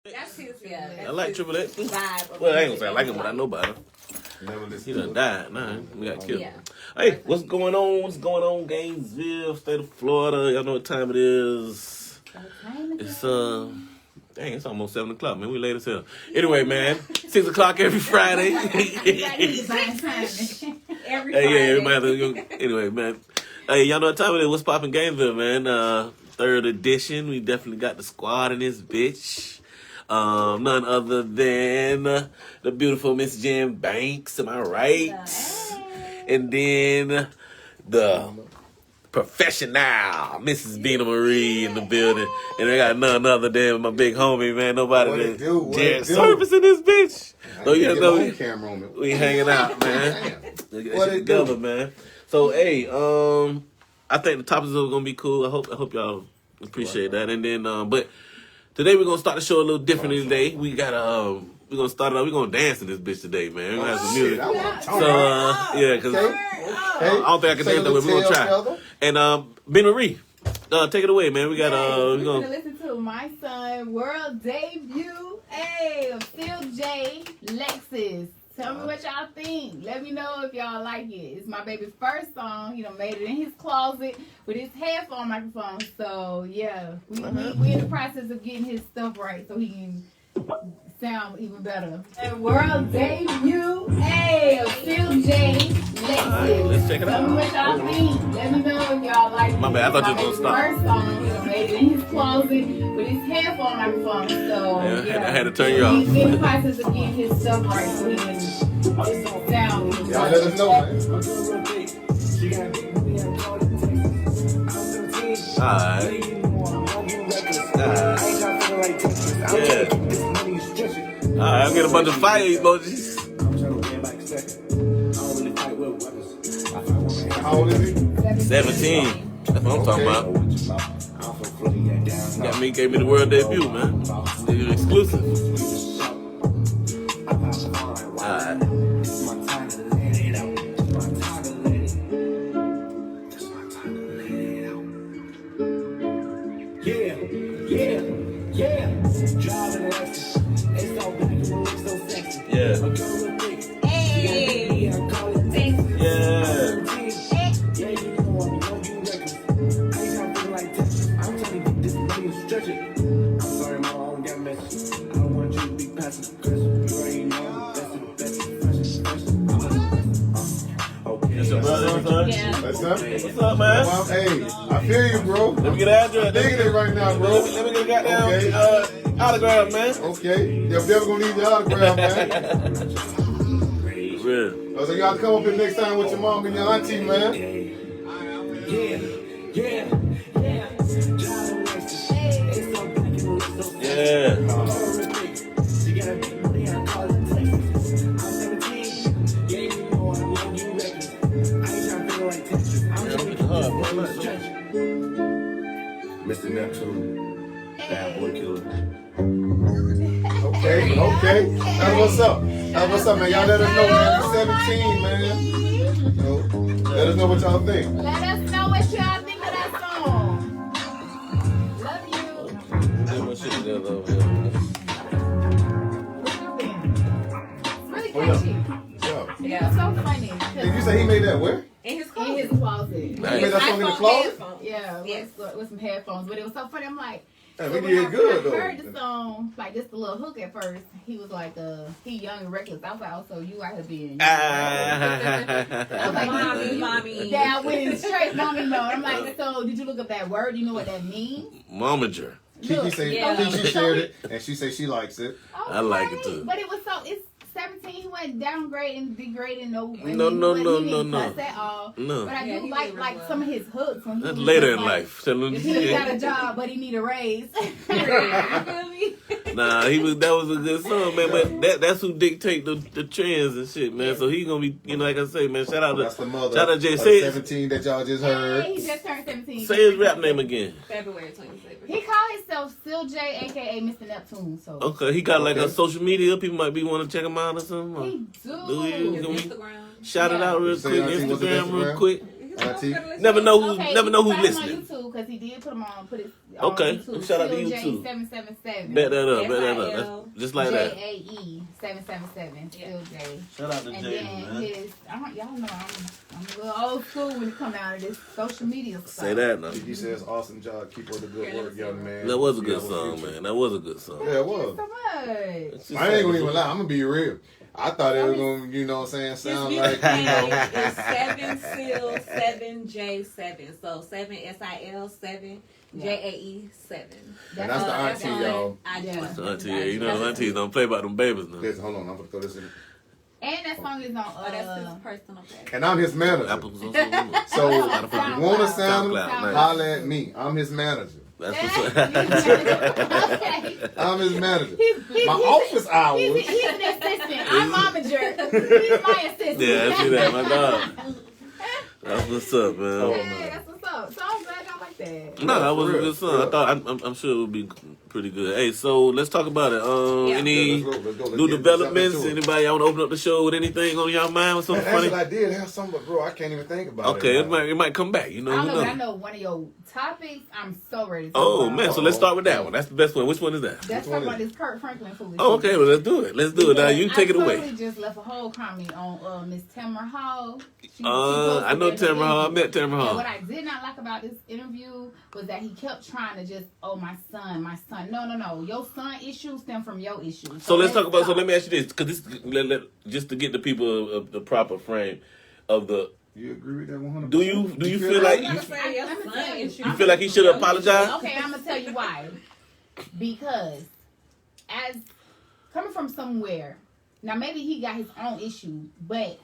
That's his, yeah. I like Triple X too. Vibe. Well, I ain't gonna say I like him, but I know about him. Never He listen done died. Nah, we got killed. Yeah. Hey, what's going on? What's going on, Gainesville, state of Florida? Y'all know what time it is. It's dang, it's almost 7 o'clock, man. We late as hell. Anyway, man, 6 o'clock every Friday. Every Friday. Anyway, man. Hey, y'all know what time it is. What's poppin' Gainesville, man? Third edition. We definitely got the squad in this bitch. None other than the beautiful Miss Jen Banks, am I right? And then the professional Mrs. Bina Marie in the building. And I got none other than my big homie, man. Nobody than Jared Service in this bitch. So you know we hanging out, man. What it together, man. So hey, I think the topics are gonna be cool. I hope y'all appreciate that. And then but today we're gonna start the show a little differently today. We got we're gonna start it out. We're gonna dance in this bitch today, man. We're gonna have some music. So yeah, because I don't think I can dance that way. We're gonna try. And Ben Marie, take it away, man. We got we're gonna listen to my son world debut. Hey, Phil J. Lexus. Tell me what y'all think. Let me know if y'all like it. It's my baby's first song. He done made it in his closet with his headphone microphone. So yeah, we in the process of getting his stuff right so he can sound even better. And world debut, hey, Phil J. Lexus. Let's check it out. Tell me what y'all think. Let me know if y'all like it. My bad, I thought you was gonna stop. First song, he done made it in his closet with his headphone microphone. So yeah, I had to turn you off. He's in the process of getting his stuff right so he can sound. Y'all let us know, man. Alright. Yeah. Alright, I'll get a bunch of fire emojis. How old is he? 17. That's what I'm talking about. Gave me the world debut, man. It's exclusive. Alright. What's up, man? Well, hey, I feel you, bro. Let me get an address. I'm digging it right now, bro. Let me get a goddamn autograph, man. Okay. They're never gonna need your autograph, man. Real. So you gotta come up here next time with your mom and your auntie, man. Yeah. Mr. Neptune, bad boy killer. Okay. That's what's up. That's what's up, man. Y'all let us know, man. He's 17, man. So, let us know what y'all think. Let us know what y'all think of that song. Love you. It's really catchy. Yeah. It's so funny. Did you say he made that where? In his In his closet. Nice. He made that song in the closet? Yeah, with some headphones. But it was so funny. I'm like, Hey, so we when did good, I though. heard the song, like just a little hook at first, he was like, he young and reckless. I was like, oh, so you out here being I was like, mommy. Yeah, I went in straight mommy mode. I'm like, so did you look up that word? You know what that means? Momager. Kiki shared it, and she said she likes it. Okay. I like it too. But it was it's 17. He went downgrading, degrading. No. He didn't cuss at all. No. But I do like some of his hooks. When That's later in life. If he got a job, but he need a raise. Nah, that was a good song, man. But that's who dictate the trends and shit, man. So he gonna be, like I say, man. Shout out to Jay. Say 17 that y'all just heard. He just turned 17. Say his rap name again. February 27th. He called himself Still J, aka Mr. Neptune. So okay, he got like a social media. People might be want to check him out or something. he do. Do you? Instagram. Shout it out real quick. Instagram real quick. Auntie. Never know who's Okay, never know who's find him on listening. YouTube because he did put him on. Put it on Okay, YouTube. shout out to Phil J YouTube. 777. Bet that up. That's just like that. JAE 777. Phil J. Shout out to And Jay, then man. his, y'all know I'm a little old school when it comes down to this social media stuff. Say that now. He says, awesome job. Keep up the good work, young man. That was a good Yeah, song, man. That was a good song. Yeah, it was. So much. I ain't gonna even lie. I'm gonna be real. I thought it was gonna, you know what I'm saying, sound like, you know. It's 7 Sil 7 J 7. So 7 SIL 7 JAE 7. And that's the auntie, y'all. That's the auntie, yeah. You know, aunties don't play about them babies now. Listen, hold on. I'm gonna throw this in. And that song is on. That's his personal page. And I'm his manager. Apples on some So if Spotify. you want to sound him, SoundCloud, holler at me. I'm his manager. That's what's up. Okay. I'm his manager. He's- My office hours. He's an assistant. I'm momager. He's my assistant. Yeah, I see that, my dog. That's what's up, man. Oh, Yeah, that's what's up. So I'm glad y'all like that. No, that was a For real, good for song. I real. thought I'm sure it would be pretty good. Hey, so let's talk about it. Yeah. Any Yeah, let's go. Let's new get developments? into it. Anybody y'all want to open up the show with anything on y'all mind? What's something Actually, funny? I did have some, but bro, I can't even think about Okay, it. it might come back. You know, I don't who know, but I knows? know one of your topics. I'm so ready to talk Oh about. man, so let's start with that one. That's the best one. Which one is that? That's Which one talking about is this Kurt Franklin foolishness. Oh, okay. Well, let's do it. Let's do it. Now you take it I away. totally just left a whole comment on Miss Tamara Hall. I know Tamara Hall. I met Tamara And Hall. what I did not like about this interview was that he kept trying to just, my son. No. Your son issues stem from your issues. So let's talk about. So let me ask you this, because this just to get the people the proper frame of the. You agree with that 100%? Do you feel like I'm gonna say your I'ma son tell you. issues. you feel like he should have apologized? Okay, I'm gonna tell you why. Because as coming from somewhere, now maybe he got his own issue, but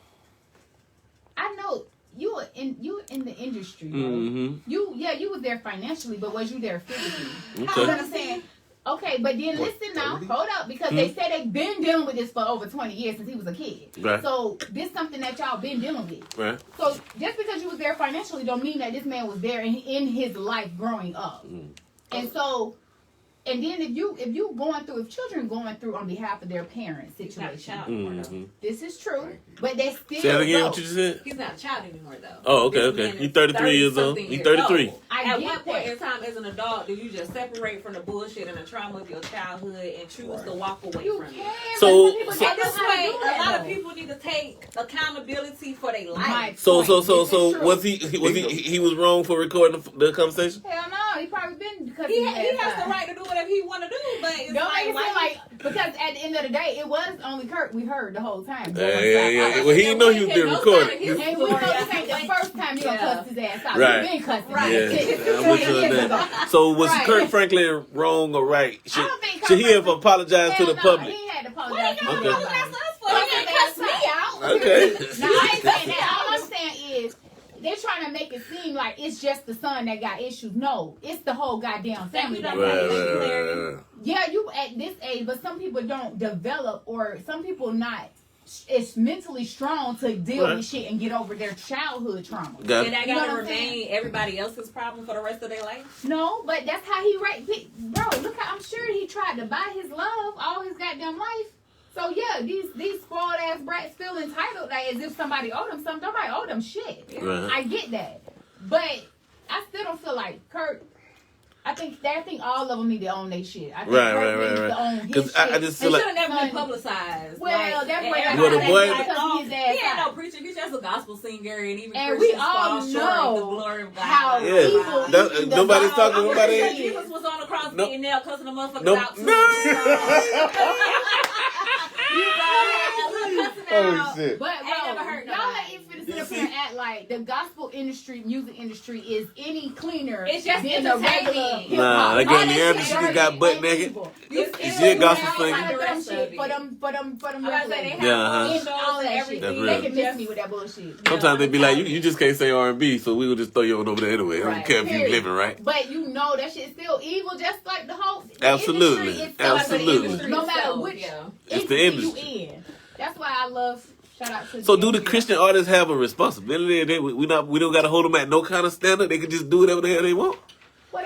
I know you in the industry. Bro. Mm-hmm. You was there financially, but was you there physically? You know Okay. what I'm saying? Okay, but then listen now, 30? hold up, because they said they've been dealing with this for over 20 years since he was a kid. Right. So this something that y'all been dealing with. Right. So just because you was there financially don't mean that this man was there in his life growing up. And so, and then if children going through on behalf of their parents He's not a situation, child anymore, Mm-hmm. though. this is true, but they still Say that again. go. What you just said? He's not a child anymore, though. Oh, okay, This okay. man He is 33 years old. 30-something He years 33. old. I At get what point that. in time, as an adult, do you just separate from the bullshit and the trauma of your childhood and choose to walk away You from it? can. So- but so- some At people this don't know how to point, do a that, lot of though. people need to take accountability for their life. My So point. This is true. was he was wrong for recording the conversation? Hell no, he probably been because He has the right to do whatever he want to do, but it's Don't make it why seem like because at the end of the day, it was only Kurt we heard the whole time. Yeah. Well, he didn't know he was being recorded. And we know this ain't the first time you gonna cuss his ass out. Right. You've been cussing Right. Yeah, his I'm with you on that. So was Right. Kurt Franklin wrong or right? I don't think Should he Kurt have Franklin- apologized to Hell the no, public? He ain't had to What apologize. are you to gonna Okay. apologize to us for? He He can't ain't cuss cuss me out. Okay. No, I ain't saying that. All I'm saying is they're trying to make it seem like it's just the son that got issues. No, it's the whole goddamn family that got issues. Right. Yeah, you at this age, but some people don't develop, or some people not. It's mentally strong to deal Right. with shit and get over their childhood trauma. Got And it. that You know gotta what I'm saying? remain everybody else's problem for the rest of their life? No, but that's how he bro. Look, I'm sure he tried to buy his love all his goddamn life. So yeah, these spoiled ass brats feel entitled, like as if somebody owed them something. Nobody owed them shit. Right. I get that, but I still don't feel like Kurt. I think all of them need to own their shit. I think Kurt needs to own his 'Cause I shit. just It feel should like have never been publicized. Well, that's and where everybody Well, the boy- like, Because his ass he ain't no out. preacher. He's just a gospel singer, and even And we Christians all fall short of the know glory of God. how Yeah. evil That- even the nobody's God- talking I'm about pretty it. sure Jesus was on the cross No. getting nailed, cussing the motherfuckers No. out too. Oh, shit. But Ain't never bro, heard y'all nobody. ain't finna sit up here and act like the gospel industry, music industry is any cleaner It's just than the regular entertaining. hip-hop. Nah, they All got that Leandra, shit she dirty got butt and naked. evil. Is she a gospel All singer? that dumb The rest shit of for it. them I'm about to say they regulars. have Yeah, all And shows all and that shit. everything. That's They can miss Just- me with that bullshit. Sometimes they be like, you just can't say R&B, so we will just throw you on over there anyway. I don't Right. care if you Period. living right. But you know that shit's still evil, just like the whole Absolutely. industry itself. Absolutely. No matter which It's the industry industry. you in. That's why I love. Shout out to. So do the industry. Christian artists have a responsibility? We don't got to hold them at no kind of standard. They can just do whatever the hell they want. Well,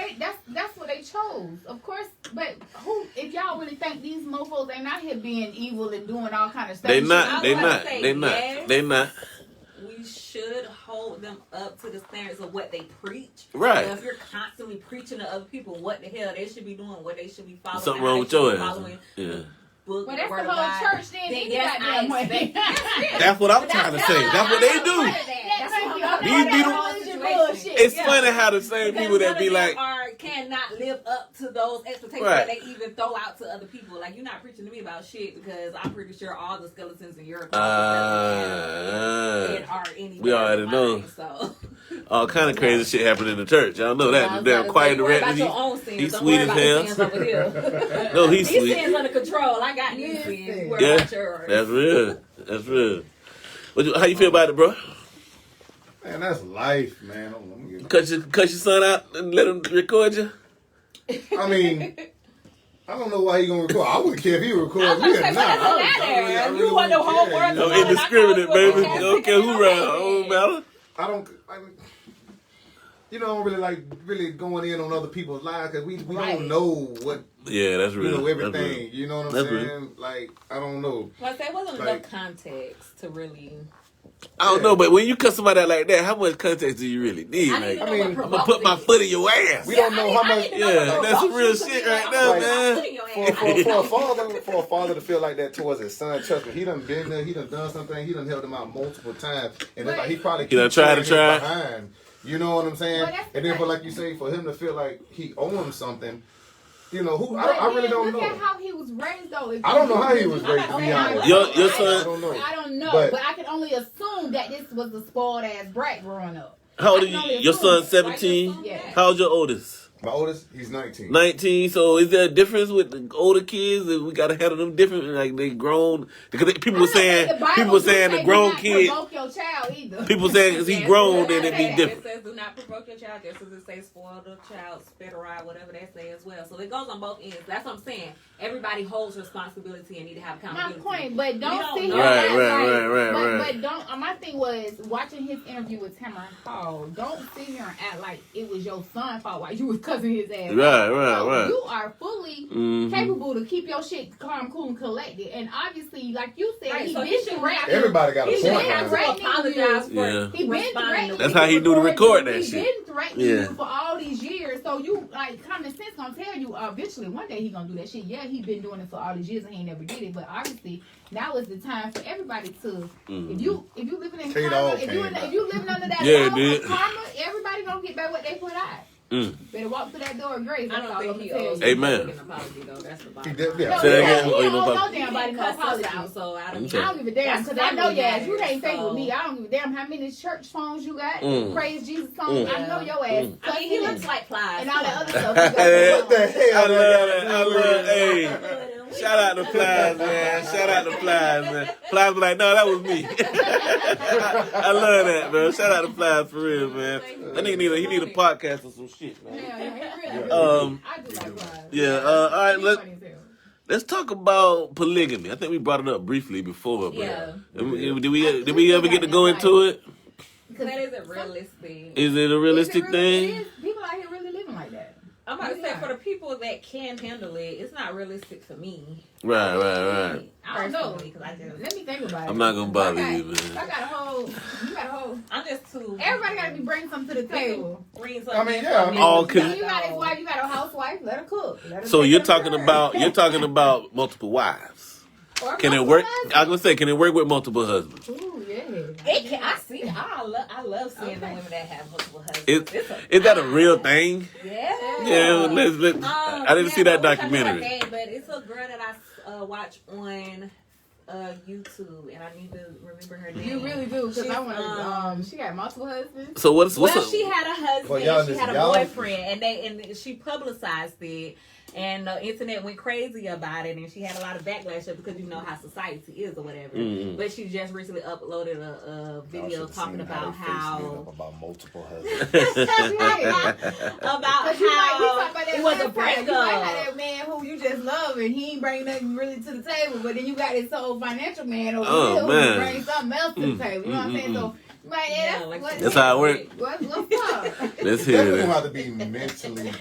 that's what they chose, of course. But who? If y'all really think these mofos ain't out here being evil and doing all kind of stuff, They shit, not. I They would not. say They not. yes. They not. We should hold them up to the standards of what they preach. Right. So if you're constantly preaching to other people what the hell they should be doing, what they should be following, Something how wrong they with should your be ass. following Yeah. book, Well, that's word the of whole God, church then. then Any yes, goddamn way. That's what I'm trying to say. That's what they do. These be the- It's funny how the same people that be like, cannot live up to those expectations Right. that they even throw out to other people. Like, you're not preaching to me about shit because I'm pretty sure all the skeletons in your closet are any. we already know. So all kind of crazy shit happening in the church. Y'all know that. The damn choir director, he's sweet as hell. No, he's These sweet. sins under control. I got these sins. Worry Yeah, about yours. that's real. That's real. How you feel about it, bro? Man, that's life, man. I'm gonna Cut your son out and let him record you? I mean, I don't know why he gonna record. I wouldn't care if he recorded I was me gonna or say, not. what does it matter? You want the whole world to No know that I indiscriminate, called you a baby. podcast Don't care who and around. I'm Don't matter. I don't really like going in on other people's lives because we don't know what Yeah, that's real. That's everything. real. You know what I'm That's saying? real. Like I don't know. Like, there wasn't Like- enough context to really. I don't know, but when you cut somebody out like that, how much context do you really need? I need Like, to know I mean, what I'm I'm provoked gonna put my it. foot in your ass. We don't know how much. Yeah, that's some real shit right there, Like- man. For a father to feel like that towards his son, trust me, he done been there, he done something, he done held him out multiple times, and it's like he probably He done keep tried to carrying it try. behind. You know what I'm saying? Well, that's And then, right. but like you say, for him to feel like he owns something, you know, who But I really then don't look at know. how he was raised, though. If I don't you- know how he was raised, to be honest. Your son- I don't know. I don't know, But- but I can only assume that this was a spoiled ass brat growing up. How old are I can you? only Your assume. son's 17? Yeah. How old's your oldest? My oldest, he's 19. 19. So is there a difference with the older kids? That we gotta handle them different, like they grown? Because people were saying the grown kid. Provoke your child either. People saying because he grown, then it be It different. says do not provoke your child, just as it says spoil the child, spit or ride, whatever they say as well. So it goes on both ends. That's what I'm saying. Everybody holds responsibility and need to have My accountability. point, but We don't don't sit know. here. Right, and right, act like- right, but, right. But don't. My thing was watching his interview with Tamara Hall. Don't sit here and act like it was your son's fault while you was cussing his ass. Right, No, right. You are fully Mhm. capable to keep your shit calm, cool, and collected. And obviously, like you said, Right, he so been he should threatening. Everybody got a He should point. have now. to apologize for Yeah. He been responding threatening. to That's how he knew to record that He shit. been threatening Yeah. you for all these years. So you like common sense gonna tell you eventually one day he gonna do that shit. Yeah, he been doing it for all these years and he ain't never did it. But obviously now is the time for everybody to if you living in Kate karma, all if came you living under that Yeah, law dude. of karma, everybody gonna get back what they put out. Better walk through that door of grace. I That's don't all I'm think he gonna tell owes you. Amen. an apology though. That's the He bottom did, line. yeah. No, Say that he again. don't Oh, you owe know no about- damn body no Cuss us apology. out, so I don't Okay. I don't give a damn That's because I know your ass. You family can't say with me. matters, I don't give a damn how many church songs you got. Mm. Praise Jesus songs. I know your ass. I mean, he looks like Plies. and all that other stuff. What the I hell? love it. I love it. Hey. Shout out to Plies, man. Shout out to Plies, man. Plies be like, no, that was me. I love that, man. Shout out to Plies for real, man. That nigga need a podcast or some shit, man. Yeah, it really I do like Plies. Yeah. All right. He's Let's funny as hell. let's talk about polygamy. I think we brought it up briefly before, but Yeah. did we ever get to go into it? That isn't realistic. Is it a realistic Is it really- thing? it is. People out here really living like that. I'm about to say Yeah. for the people that can handle it, it's not realistic for me. Right. I don't know because Let me think about it. I'm not gonna bother I you, got- man. I got a whole. You got a whole. I'm just too. Everybody got to be bringing something to the table. Bring I mean, yeah, I mean- All You got his wife. You got a housewife. Let her cook. Let her So take you're care of talking her. about multiple wives. Or Can it multiple work? husbands. I was gonna say, can it work with multiple husbands? Ooh, yeah. It can. I see. I love seeing the women that have multiple husbands. Is that a real thing? Yeah. Yeah, let's. I didn't see that documentary. But it's a girl that I watch on YouTube, and I need to remember her name. You really do, because She's, I want to. She got multiple husbands. So what's She had a husband, Well, y'all and she just- had a y'all- boyfriend, and she publicized it, and the internet went crazy about it, and she had a lot of backlash because you know how society is or whatever. Mm-hmm. But she just recently uploaded a video talking about how about multiple husbands. about Because you might be how talking about that it was a last time. You might have breakup. that man who you just love and he ain't bring nothing really to the table, but then you got this whole financial man over Oh, here who man. brings something else to the table. You know what I'm saying? So, like, Yeah, yeah, like- That's how it works. What's up? Let's hear Definitely it. have to be mentally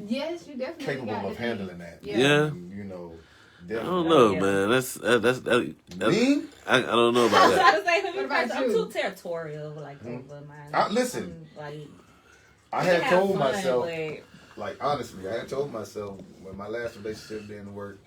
Yes, you definitely capable got of to handling that. Yeah. Yeah. And, you know, I don't know, man. That's Me? I don't know I about was that. about to say, for me, What about I'm you? too territorial, like, over mine. Listen. Like, I you had can have told fun, myself, but- like honestly, I had told myself when my last relationship didn't work,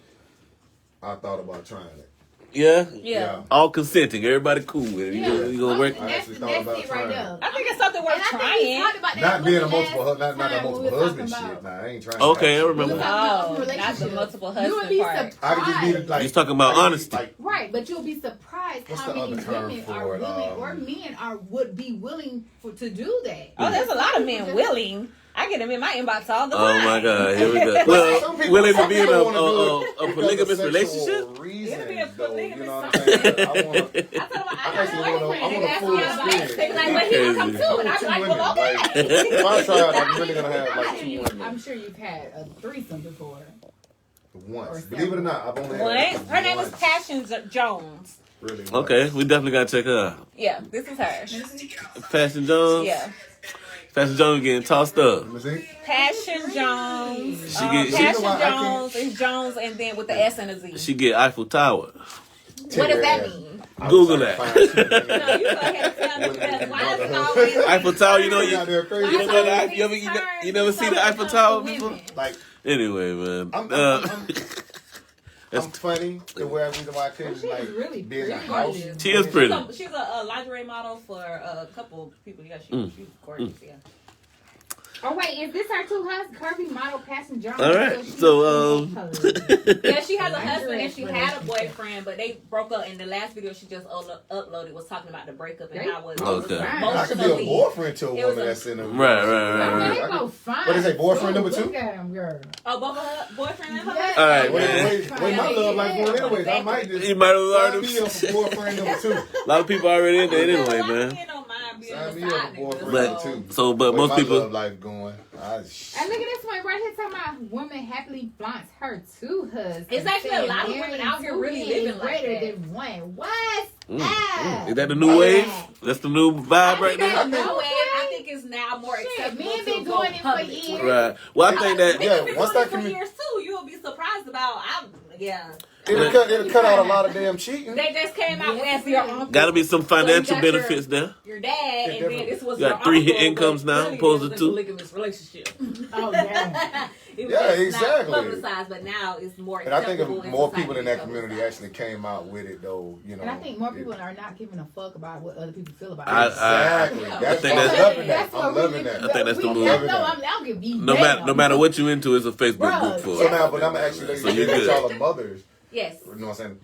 I thought about trying it. Yeah? Yeah. All consenting. Everybody cool with it. Yeah. You gonna work? I actually thought That's about it right trying. there. I think it's something worth And I think we trying. talked about that Not being a last multiple, not time a when multiple we were husband talking shit. about- Nah, I ain't trying. Okay, I that. remember. We were talking about Oh, not the relationships. multiple You would husband be part. surprised. I could just be like. He's talking about I could be, honesty. like, Right, but you'll be surprised What's how the many other term women for are it? willing, or men would be willing to do that. Oh, there's a lot of men willing. I get them in my inbox all the time. Oh my God, here we go. Some Well, people- willing to some be in people wanna do it a because of polygamous sexual relationship? reasons, It'll be a though, you polygamous know what I'm saying? I want to. I told them, I actually got a wanna- I boyfriend. wanna They asked full me about experience. it. They be like, well, he will come too. And I be like, well, okay. If I try it, I'm really gonna have like two I'm women sure you've had a threesome before. once. Believe it or not, I've only had What? Her name was once. Passion Jones. Really once. Okay, we definitely gotta check her out. Yeah, this is her. Passion Jones. Yeah. Passion Jones getting tossed up. Let me see. Passion Jones. She get- she- Passion You know what, I can't- Jones is Jones and then with the S and a Z. She get Eiffel Tower. What does that mean? Google that. No, you go ahead and tell me that. Why is it always Eiffel Tower, you know You got there crazy. you know that you never see the Eiffel Tower before? Like Anyway, man. I'm funny to where reason why I couldn't She is like really be in the pretty. house. She is pretty. She's a lingerie model for a couple people. Yeah, she's gorgeous. Yeah. Oh wait, is this her two husbands? Curvy model Passion Jones. All right, so Yeah, she has a husband and she had a boyfriend, but they broke up. And the last video she just uploaded was talking about the breakup and how it was Okay. I could be a emotionally. boyfriend to a It was woman a- that's in a Right. They go fine. What is it, boyfriend number Look two? at him, girl. Oh, both of her boyfriend and her Yeah. All right, Wait, man. wait, my love life going anyways. I might just You might have sign already. me up for boyfriend number two. A lot of people already in there anyway, man. Don't mind being Sign a me up side for boyfriend nigga, number so- two. But Where most my people. love life going. And look at this one right here talking about woman happily flaunts her two husbands. It's actually a lot of women out here really living like greater that. than one. What? Ah. Is that the new wave? That's the new vibe right I there. think no way. I think it's now more Shit, acceptable men to been go doing it for public. years. Right. Well, I think that. Yeah, We've been once doing that it for commu- years too. You'll be surprised about. It'll cut out a lot of damn cheating. They just came out as your uncle. Got to be some financial So you got benefits there. Your dad, and then this was You your got three uncle, incomes but now, really opposed it to was two. a polygamous relationship. Oh, yeah. It was Yeah, just exactly. Not publicized, but now it's more. And I think if acceptable more society people in to that community publicize. actually came out with it, though, you know. And I think more people are not giving a fuck about what other people feel about I- it. Exactly. I That's think I'm that's- loving that. That's what I'm we loving need- that. I think that's the we- move. No, I'll give you No matter what you into, it's a Facebook group for. So now, but I'm actually So letting you you that good. y'all are mothers. Yes. You know what I'm saying?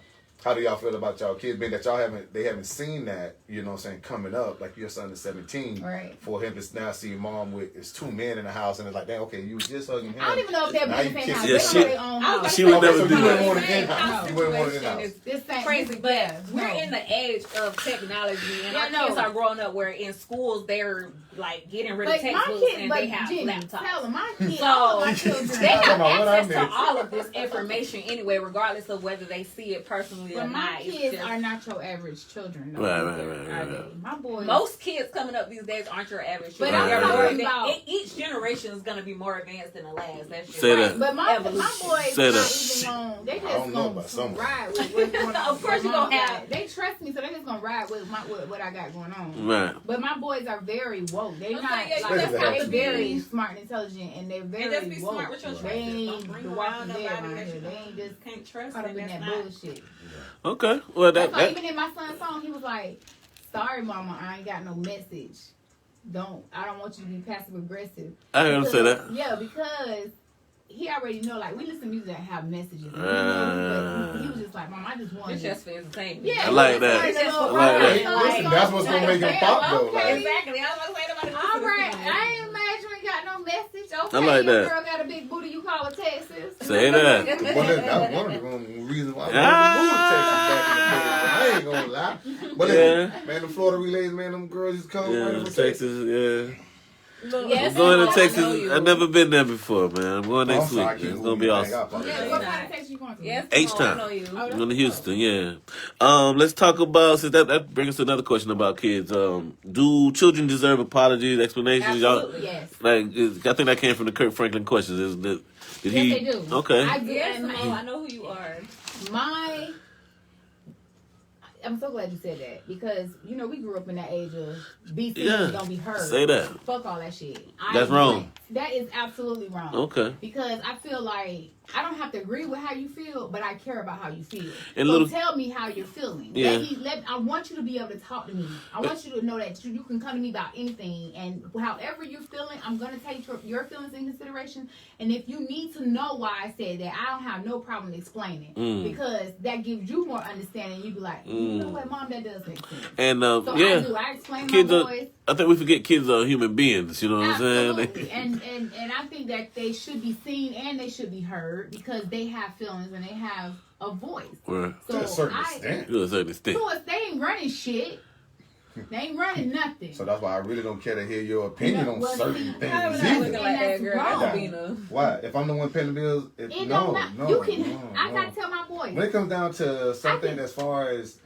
How do y'all feel about y'all kids? Being that y'all haven't seen that, you know what I'm saying, coming up. Like your son is 17. Right. For him to now see mom with it's two men in the house and it's like, damn, okay, you was just hugging him. I don't even know if they're Now in you the same kiss house. him. Yeah, They she- know their own house. She would Okay, never so do you that. wouldn't want it in-house. You wouldn't want it in-house. This thing, Crazy, but yeah, we're no. in the age of technology, and Yeah, our no. kids are growing up where in schools they're like getting rid of But my textbooks kids, and but they have Jenny, laptops. tell them, my kids, So, all my children, They have Come on, what I access to missed? all of this information anyway, regardless of whether they see it personally or but my not. It's kids just- are not your average children. though. Right. Are they? My boys. most kids coming up these days aren't your average. But children. I'm They're talking more- about- each generation is going to be more advanced than the last. That's just Say right. that. But my Evolution. boys Say not that. even on. They I just don't know gonna about some. ride with what's going on. Of course with you gonna my have- side. They trust me, so they just gonna ride with what I got going on. Right. But my boys are very woke. They Okay, not yeah, you like just have they to very be- smart and intelligent, and they're very And just be woke. smart with your They choices. ain't Don't bring the around walking nobody dead around that here. you They ain't just can't trust caught up and in that's that not. bullshit. Okay. Well, That's why that even in my son's song, he was like, "Sorry, mama, I ain't got no message. I don't want you to be passive aggressive." I heard him say that. Yeah, because he already know. Like we listen to music that have messages. But he was just like, "Mom, I just want." It's just for entertainment. Yeah, I like it's that. like a little I like ride. that. Listen, that's what's gonna make him pop, though, like- Exactly. I was about to say nobody listen All to right, this I ain't mad you ain't got no message. Okay, I like your that. girl got a big booty. You call her Texas. Say that. That was one of the reasons why I Ah. wanted to move to Texas back in the day. I ain't gonna lie. But Yeah. listen, man, the Florida relays, man, them girls just come right Yeah, from Texas. Texas. Yeah. Yes, I'm going I to Texas. know you. I've never been there before, man. I'm going next I'm sorry, I week. can't It's move gonna be you, man. awesome. I apologize. Yeah, What kind of Texas you going to? Yes, H-Town. I know you. I'm going to Houston. Yeah. Let's talk about since that brings us to another question about kids. Do children deserve apologies, explanations? Absolutely. Yes. I think that came from the Kirk Franklin questions. Did Yes, he? they do. Okay. I do. Yes, and Simone, I know who you are. I'm so glad you said that because we grew up in that age of be seen, don't be heard. Say that. Fuck all that shit. That's wrong. That is absolutely wrong. Okay. Because I feel like I don't have to agree with how you feel, but I care about how you feel. And so tell me how you're feeling. Yeah. I want you to be able to talk to me. I want you to know that you can come to me about anything, and however you're feeling, I'm going to take your feelings in consideration. And if you need to know why I said that, I don't have no problem explaining because that gives you more understanding. You be like, you know what, Mom, that does make sense. And so I explain kids my boys. I think we forget kids are human beings. You know what Absolutely. I'm saying? And I think that they should be seen and they should be heard because they have feelings and they have a voice. Right. To a certain extent. To a certain extent. So if they ain't running shit, they ain't running nothing. So that's why I really don't care to hear your opinion on certain things. I was either. looking like that, girl. That's Bina. Why? If I'm the one paying the bills, I gotta tell my boys. When it comes down to something as far as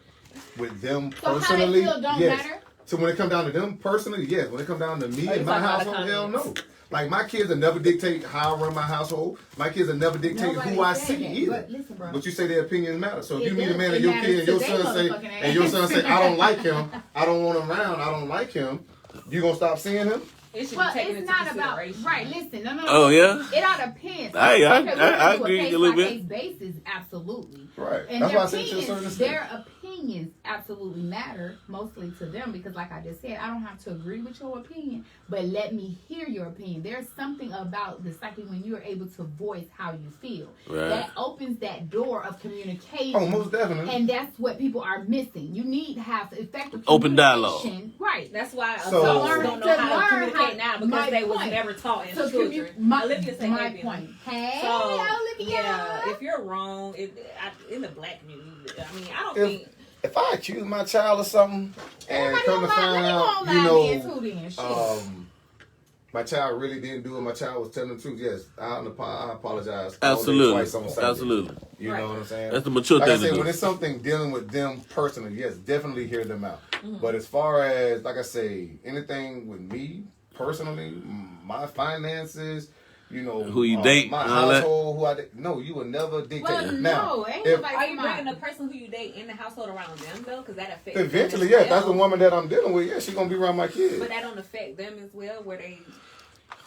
with them so personally, how they feel don't yes. matter? So when it comes down to them personally, yes. When it comes down to me and my household, hell no. Like my kids will never dictate how I run my household. My kids will never dictate who I see either. But listen, bro. But you say their opinions matter. So if you meet a man it and your matters kid and your to son they say, motherfucking ass. I don't like him, I don't want him around, I don't like him, you gonna stop seeing him? It should Well, be taken it's into not about consideration. right. Listen, no. Oh, yeah? It all depends. I agree a little bit. Basis, absolutely. Right. And That's their why I say to a certain extent. their opinions absolutely matter, mostly to them, because like I just said, I don't have to agree with your opinion, but let me hear your opinion. There's something about the psyche when you're able to voice how you feel. Right. That opens that door of communication. Oh, most definitely. And that's what people are missing. You need to have effective Open dialogue. communication. Right. That's why So- adults don't know how to communicate now because they was point. never taught as So children. Olivia say, my hey, point. Hey, So, Olivia. yeah, if you're wrong, in the black community, I mean, I don't If- think. If I accuse my child of something and Everybody come to gonna lie. find Let me out, go you online know, then, too, then. Shit. my child really didn't do it, my child was telling the truth, yes, I apologize. Absolutely. Twice on Sunday. Absolutely. You know what I'm saying? That's the mature like I thing to said, do. when it's something dealing with them personally, yes, definitely hear them out. But as far as, like I say, anything with me personally, my finances, you know, Who you date, my all that? household, who I date, no, you will never dictate. Well, Now, no, ain't if, nobody Are you come out. bringing the person who you date in the household around them though? Because that affects eventually, them as yes, that's the well. woman that I'm dealing with. Yeah, she's gonna be around my kids. But that don't affect them as well, where they.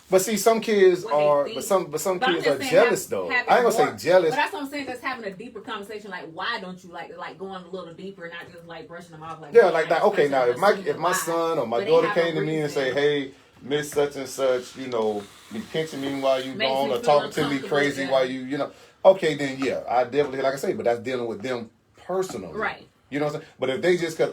But see, some kids What they are, think. but some But I'm kids just are saying jealous though. having I ain't gonna more- say jealous. But that's what I'm saying. Just having a deeper conversation, like why don't you like going a little deeper, not just like brushing them off, like Yeah, like that. this Okay, person now if assuming my why. son or my But they daughter have a came to me and reason. say, "Hey, Miss Such and Such, you know, be pinching me while you Makes gone me or feel talking to me uncomfortable, crazy yeah. while you know." Okay, then yeah, I definitely like I say, but that's dealing with them personally, Right. You know what I'm saying? But if they just cause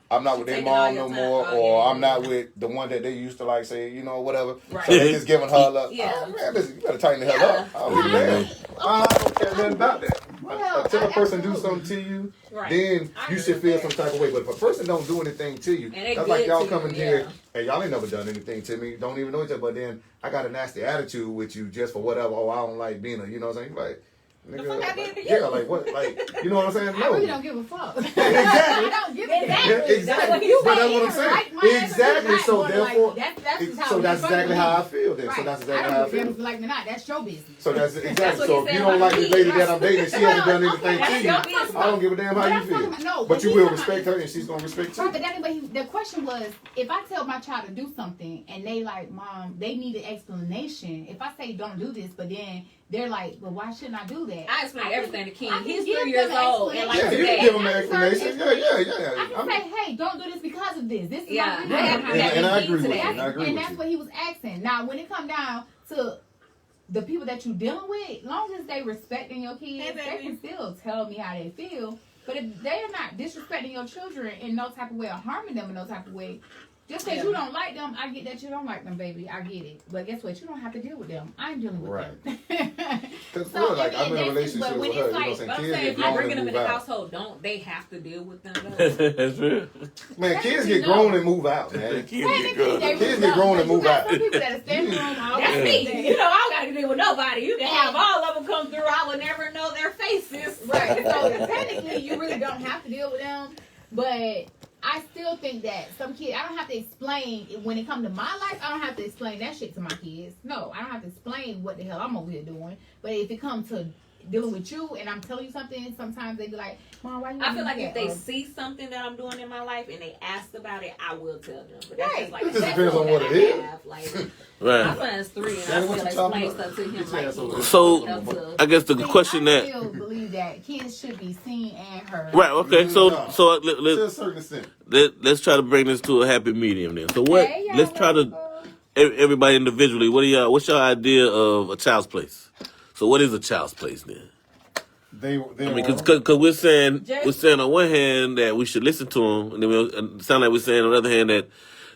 I'm not with their Taking all mom your no time. more, Oh, or yeah, I'm not with the one that they used to like say, you know, whatever. Right. So they just giving her love. Yeah. Oh, man, listen, you better tighten the hell Yeah. up. I don't give a damn. I don't care nothing about that. Well, Until a person do absolutely. something to you, Right. then I you agree should with feel that. some type of way. But if a person don't do anything to you, they that's like good y'all to coming you, here, yeah. and y'all ain't never done anything to me. Don't even know each other. But then I got a nasty attitude with you just for whatever. Oh, I don't like being you know what I'm saying? Like, nigga, fuck I did to yeah, you? like what? Like, you know what I'm saying? I No. really don't give a fuck. Exactly. I don't give a Yeah, damn. exactly. You But that's ain't what I'm even saying. like my ass or Exactly. not, So or like, therefore, that's just how so we that's fuck exactly with how I me. feel then. So Right. that's exactly I how I don't give a feel. damn like or not. That's your business. So that's That's exactly. what So he if you said don't about like the me. lady that I'm dating, she hasn't done Okay, anything that's to your you. business. I don't give a damn But how you I'm talking feel. about- no, But you he's will talking about- respect her, and she's gonna respect Right, you. but anyway, the question was, if I tell my child to do something and they like, Mom, they need an explanation. If I say don't do this, but then they're like, well, why shouldn't I do that? I explained everything to King. I can He's give 3 them years an old, and like Yeah, you today, can give them an I deserve explanation. Yeah. I can I'm- say, hey, don't do this because of this. This is Yeah, my I reason. have that And I key agree with to you. that. And I agree And with that's you. what he was asking. Now, when it come down to the people that you dealing with, long as they respecting your kids, Hey, they baby. can still tell me how they feel. But if they're not disrespecting your children in no type of way or harming them in no type of way, just because you don't like them, I get that you don't like them, baby. I get it. But guess what? You don't have to deal with them. I'm dealing with them. Because So, like I'm in a that's- relationship but when with her. it's You know like- what I'm But I'm saying? Kids saying get if you're grown bringing and them in move the out. household, don't they have to deal with them? Though? That's real. Man, kids you get know. grown and move out, man. Kids get Technically, grown. they Kids move get up, grown but and you move got out. Some people that stay in the room all That's day. me. You know, I don't got to deal with nobody. You can have all of them come through. I would never know their faces. Right. So technically, you really don't have to deal with them. But I still think that some kids, I don't have to explain, when it comes to my life, I don't have to explain that shit to my kids. No, I don't have to explain what the hell I'm over here doing. But if it comes to dealing with you and I'm telling you something, sometimes they be like, Mom, why you I feel like do if that? they see something that I'm doing in my life and they ask about it, I will tell them. But Right. that's just like It just that's depends on all what that it I is. have. Like, my Right. son's 3 and Daddy, I what still you talking explain about? stuff to him Get your like ass over here. So I guess the See, question I that still believe that kids should be seen and heard. right. Okay. So No. so To a let's certain extent. let's try to bring this to a happy medium then. So what? Hey, y'all, Let's try to everybody individually. What's your idea of a child's place? So what is a child's place then? They I mean, because we're saying on one hand that we should listen to them, and then we sound like we're saying on the other hand that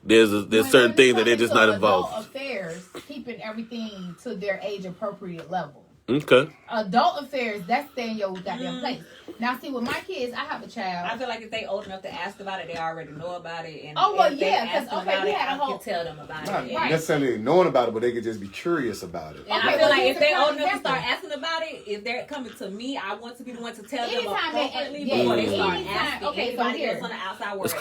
there's certain things that they're just not involved. Adult affairs, keeping everything to their age appropriate level. Okay. Adult affairs, that's staying your goddamn place. Now, see, with my kids, I have a child. I feel like if they old enough to ask about it, they already know about it. And Oh, well, if they yeah, 'cause, ask them okay, about we it, had a I whole- can tell them about not it. Right. necessarily knowing about it, but they could just be curious about it. And Okay, I feel well, like here's if they're a old prime enough to start example. asking about it, if they're coming to me, I want to be the one to tell them Anytime they- appropriately yeah, before they start anytime- asking okay, so anybody here. else on the outside world.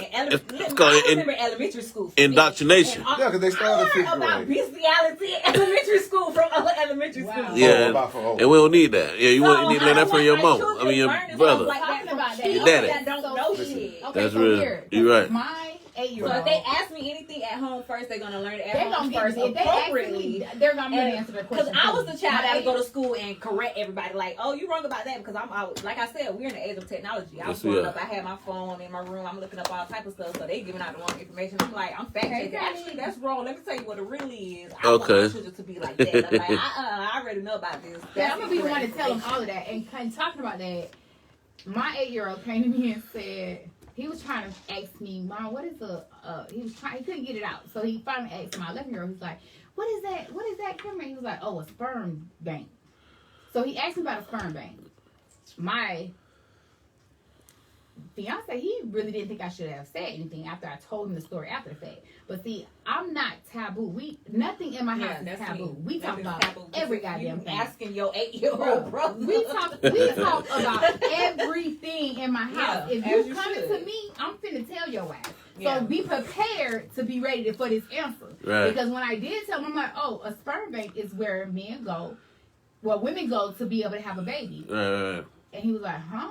it's called I remember elementary school. for me. indoctrination. And Yeah, because they started I fifth learned about grade. bestiality in elementary school from other elementary Wow. schools. Yeah, about for and we don't need that. Yeah, you So, need to learn that from your I don't mom. want I mean, your my children brother. like that Talking from about that. people Daddy. that don't know Listen. shit. Okay, That's so real. here, You're right. My 8-year-old. So if they ask me anything at home first, they're gonna learn it at they're home gonna get first if they ask appropriately. me, they're gonna be able to And- answer the Because question. I was the child My that would go to eight- school and correct everybody, like, "Oh, you wrong about that." Because I'm out. Like I said, we're in the age of technology. I was Yes, we growing are. up. I had my phone in my room. I'm looking up all type of stuff. So they giving out the wrong information. I'm like, I'm fact checking. Actually, that's wrong. Let me tell you what it really is. I want my Okay. children to be like that. I'm like, I already know about this. Yeah, I'm gonna be the one to incorrect tell them information. all of that. And talking about that, my 8-year-old came to me and said he was trying to ask me, Mom, what is he couldn't get it out. So he finally asked my 11-year-old, he's like, what is that? What is that camera? He was like, oh, a sperm bank. So he asked me about a sperm bank. My fiance, he really didn't think I should have said anything after I told him the story after the fact. But see, I'm not taboo. Nothing in my house is that's taboo. me. We talk Nothing's about taboo. every You goddamn thing. asking your 8-year-old brother. We talk about everything in my house. Yeah, if as you you coming should. to me, I'm finna tell your ass. Yeah. So be prepared to be ready for this answer. Right. Because when I did tell him, I'm like, oh, a sperm bank is where men go, women go to be able to have a baby. Right. And he was like, huh?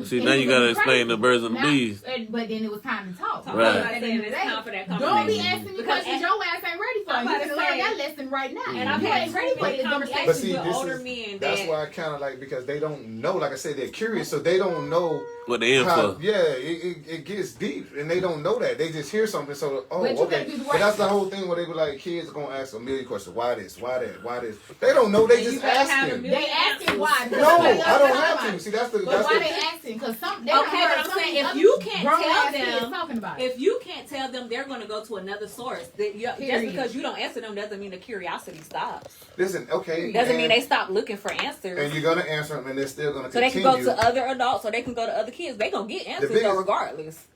See, And now he you was gotta crazy. explain the birds and the Now- bees. But then it was time to talk. Talk Right. about it, At the end of it's the day, time for that don't be conversation. asking me Because questions your ass ain't ready for. I'm You about can to learn say- that lesson right now. And I've You had ain't ready for great it. conversations But see, with this older is- men That's that why I kind of like, because they don't know. Like I said, they're curious, so they don't know What they in how. for? Yeah, it gets deep, and they don't know that. They just hear something. So, oh, But you okay. gotta do the But right that's the thing. whole thing where they be like, kids are gonna ask a million questions. Why this? Why that? Why this? They don't know. They And you just gotta have a asking. million They asking why. No, I don't have to. See, that's the. But That's why the they asking? Because some they Okay, don't heard but I'm some saying if other you can't grown tell ass kids them- talking about it. if you can't tell them, they're going to go to another source. Just Period. because you don't answer them doesn't mean the curiosity stops. Listen, okay. Doesn't mean and- they stop looking for answers. And you're gonna answer them, and they're still gonna So they continue. can go to other adults, or they can go to other kids. They gonna get answers biggest- though, regardless.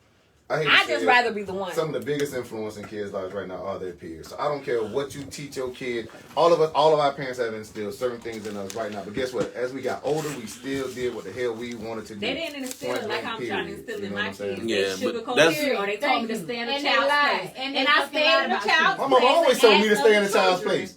I hate to I say just it, rather be the one. Some of the biggest influence in kids' lives right now are their peers. So I don't care what you teach your kid. All of our parents have instilled certain things in us right now. But guess what? As we got older, we still did what the hell we wanted to do. They didn't instill it like I'm trying to instill in my kids. Yeah, They but sugarcoat that's- it, or they told me to stay in a And they child's lied. place. And they And I fucking stayed lied in a about child's you. My place. mama always told me to and stay in a asked child's other place.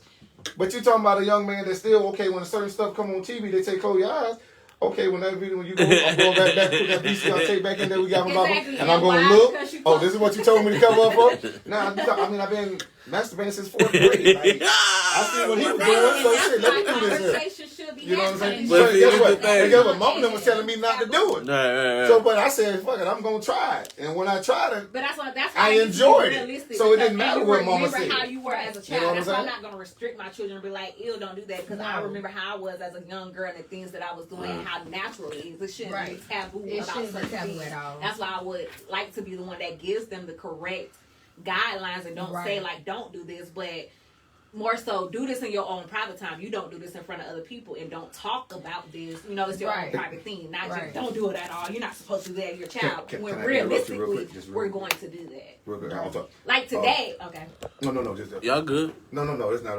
But you talking about a young man that's still okay when certain stuff come on TV, they say close your eyes. Okay, when that video, when you go, I'm going back, put that VCR tape back in there, we got my mama, Exactly, and I'm and going why? to look. Because you Oh, this is what you told me to cover up for? Nah, I mean, I've been masturbating since 4th grade. Like, I see what he was doing, so shit, let me do this here. Conversation should be You know what I'm saying? happening. But But see, guess here's what? the thing. And guess what? Mama them was telling me not to do it. Right. So, but I said, fuck it, I'm going to try it. And when I tried it, But that's why I you need to be enjoyed it. realistic, So it because didn't matter you what mama remember said. how you were as a You know child. what I'm That's why I'm saying? not going to restrict my children and be like, ew, don't do that. Because I No. remember how I was as a young girl and the things that I was doing and how natural it is. It shouldn't Right. be taboo It about shouldn't be certain taboo things. at all. That's why I would like to be the one that gives them the correct guidelines and don't say Right. like, don't do this, but more so do this in your own private time. You don't do this in front of other people and don't talk about this. You know, it's your own Right. private thing. Not Right. just don't do it at all. You're not supposed to do that to your child. Can when I interrupt you real realistically, quick? Just real we're quick. going to do that. real quick, I'll talk. Like today, okay. No, just Y'all good? No, it's not.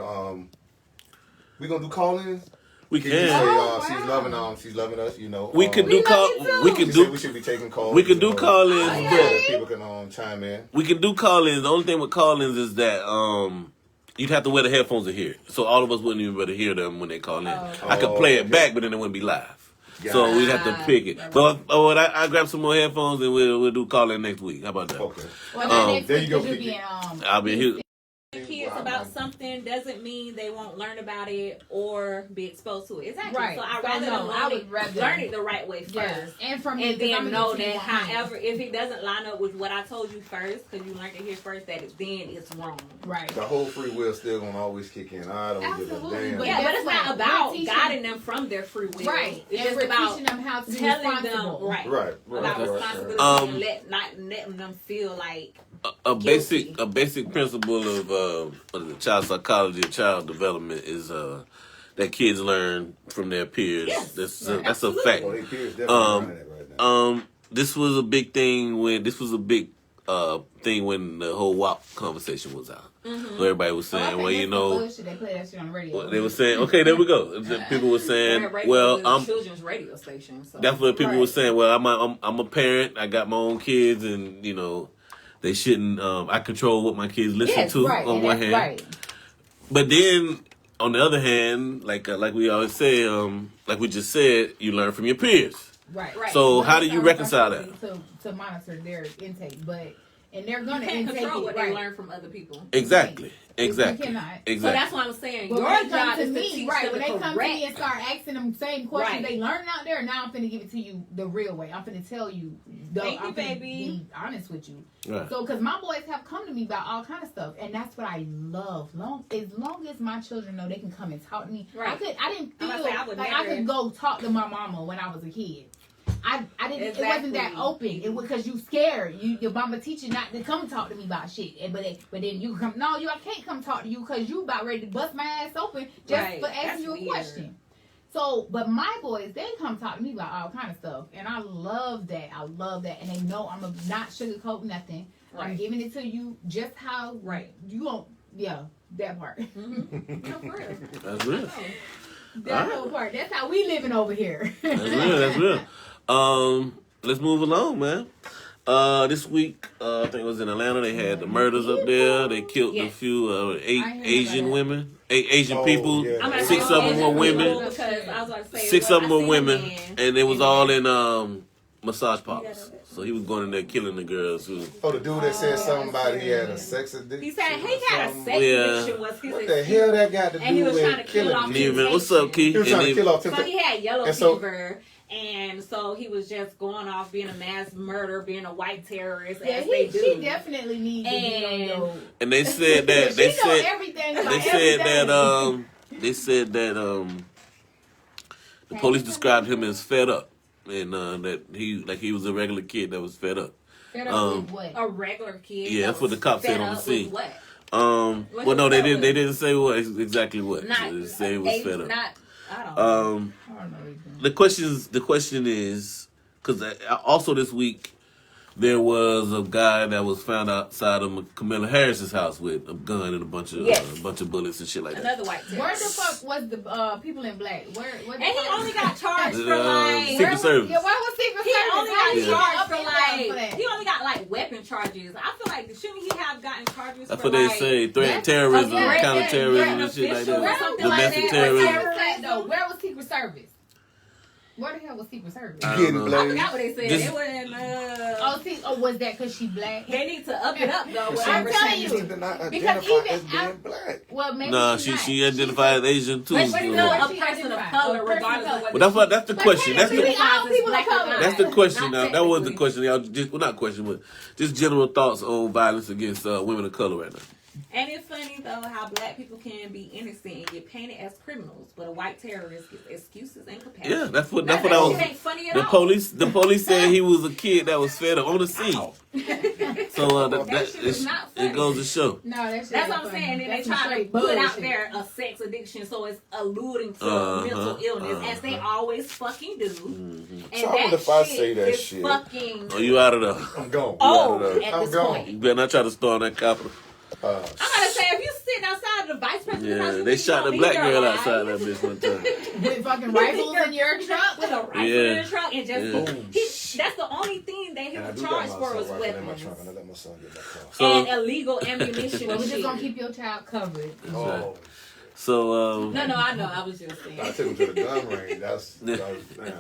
We gonna do call-ins. We Can you say can. Oh, she's loving us, you know. We can do We call. love you too. We She can said do. we should be taking calls. We can you do know, call-ins, yeah. but people can chime in. we can do call-ins. The only thing with call-ins is that you'd have to wear the headphones to hear it. So all of us wouldn't even be able to hear them when they call in. I could play it back, but then it wouldn't be live. So we'd have to pick it. But I grab some more headphones and we'll do call in next week. How about that? Okay. Well, there you go. I'll be here. Kids about something doesn't mean they won't learn about it or be exposed to it. Exactly. Right. So I'd So rather no, I would rather learn it the right way first. Yes. And from me, And then I'm know gonna that, be however, if it doesn't line up with what I told you first, because you learned it here first, that then it's wrong. right. The whole free will still gonna always kick in. I don't give a Absolutely, damn. but Yeah, but it's not about teaching- guiding them from their free will. Right. It's And just we're about teaching them how to be telling them responsible. Right. about right. responsibility and not letting them feel like A basic principle of the child psychology and child development is that kids learn from their peers. Yes, That's a fact. Oh, they peers definitely running it right now. This was a big thing when the whole WAP conversation was out. So everybody was saying, well, you know, they play that shit on the radio. they were saying, okay, there we go. People were saying, well, I'm children's radio station. So. that's what people were saying. Well, I'm a parent. I got my own kids, and you know, they shouldn't. I control what my kids listen to. Right. On one hand, right. but then on the other hand, like we always say, like we just said, you learn from your peers. Right. So But how do it's you our reconcile that? responsibility to monitor their intake, and they're gonna You can't intake control it, what right. they learn from other people. Exactly. You cannot. So that's why I'm saying But your when they come job to is to me, teach right? them When the they come to me correct. and start asking them same questions Right. they learning out there, now I'm finna give it to you the real way. I'm finna tell you. Thank you, I'm finna baby. Be honest with you. Right. So, because my boys have come to me about all kind of stuff, and that's what I love. As long as my children know they can come and talk to me. Right. I didn't I'm feel about to say, I would like never- I could go talk to my mama when I was a kid. I didn't. It wasn't that Exactly. open. It was because you scared. Your mama teach you not to come talk to me about shit. But then you come. No, I can't come talk to you because you about ready to bust my ass open just Right. for asking That's you a weird. question. So, but my boys, they come talk to me about all kind of stuff, and I love that. And they know I'm not sugarcoat nothing. I'm Right. giving it to you just how Right. you won't. Yeah, that part. Mm-hmm. No, for real. That's real. That whole part. That's how we living over here. That's real. That's real. Let's move along, man. This week, I think it was in Atlanta. They had the murders up there. They killed a few Asian women, Asian people. Yeah. I'm gonna 6 say of them were Asian people women. because I was about to say 6 of them I were seen women, a man. and it was all in massage parlors. So he was going in there killing the girls who. Oh, the dude that said something about he had a sex addiction. He said he had a something. sex Yeah. addiction was his What the hell that got to And he do was trying to with kill killing off And people? even, what's up, Keith? He was trying to kill off So temptation. he had yellow And so- fever, and so he was just going off being a mass murderer, being a white terrorist, Yeah, as they do. she definitely needs to be on your. And they said that she know everything about they said everything. that the police described him as fed up, and that he was a regular kid that was fed up. Fed up with what? A regular kid. Yeah, that that's what the was cops said fed on the up scene. with What? Well, no, they fed didn't. up They with? didn't say what exactly what. Not, They said it was fed up. Not, I don't know. I don't know anything. The question is because also this week there was a guy that was found outside of Kamala Harris's house with a gun and a bunch of bullets and shit like that. Another white Where terrorist. the fuck was the people in black? Where And he only got charged for Secret Service. Yeah, where was Secret He Service? only How got he charged up for and down for that? he only got like weapon charges. I feel like shouldn't he have gotten charges That's for what they like say: threat, That's terrorism, a great- counterterrorism, yeah, and shit like official Where that. or something was Domestic like that. terrorism. Where was Secret Service? Where the hell was Secret Service? I Getting don't know. I blazed. forgot what they said. This- It wasn't. Was that because she black? They need to up it up though. I'm whatever telling she- you. She did not Because identify even as being I- black. Well, maybe Nah, she's she not. identified as Asian too. But so- still Well, a person of color, regardless of what. that's the question. That's the all people of color. That's the question. Not Now, that was the technically. question. Y'all just not question, but just general thoughts on violence against women of color right now. And it's funny though how black people can be innocent and get painted as criminals, but a white terrorist gets excuses and capacity. Yeah, that's what That I was. shit ain't funny at The all. police said he was a kid that was fed up on the scene. So That shit is not funny. it goes to show. No, that shit That's ain't what I'm funny. saying. And they That's some try to straight put out bullshit. there a sex addiction, so it's alluding to Uh-huh, mental illness, as they always fucking do. And Sorry that if I shit say that is shit. fucking Oh, you out of there? I'm gone. old Yeah, at I'm this gone. point. You better not try to storm that Capitol. I'm gonna say if you sitting outside the vice president's house, Yeah, you they think shot you the don't black need your girl life. outside that bitch one time. With fucking rifles in your truck. with a rifle in Yeah. the truck and just Yeah. he That's the only thing they And I have do got charged my for assault was rifle in my weapons trunk. I let my son get my car. So, and illegal ammunition. Well, and we're just shit. gonna keep your child covered. Oh, so No, I know. I was just I saying. took him to the gun range. That was man.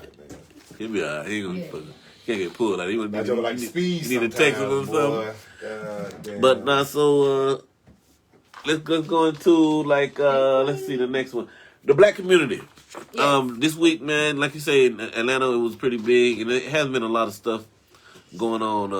he'll be alright. He ain't gonna Yeah. can't get pulled. Like, he I joke like speed. you need to text him or sometimes, something. boy. But now, so let's go into like let's see the next one, the black community. Yes. This week, man, like you say, in Atlanta, it was pretty big, and it has been a lot of stuff going on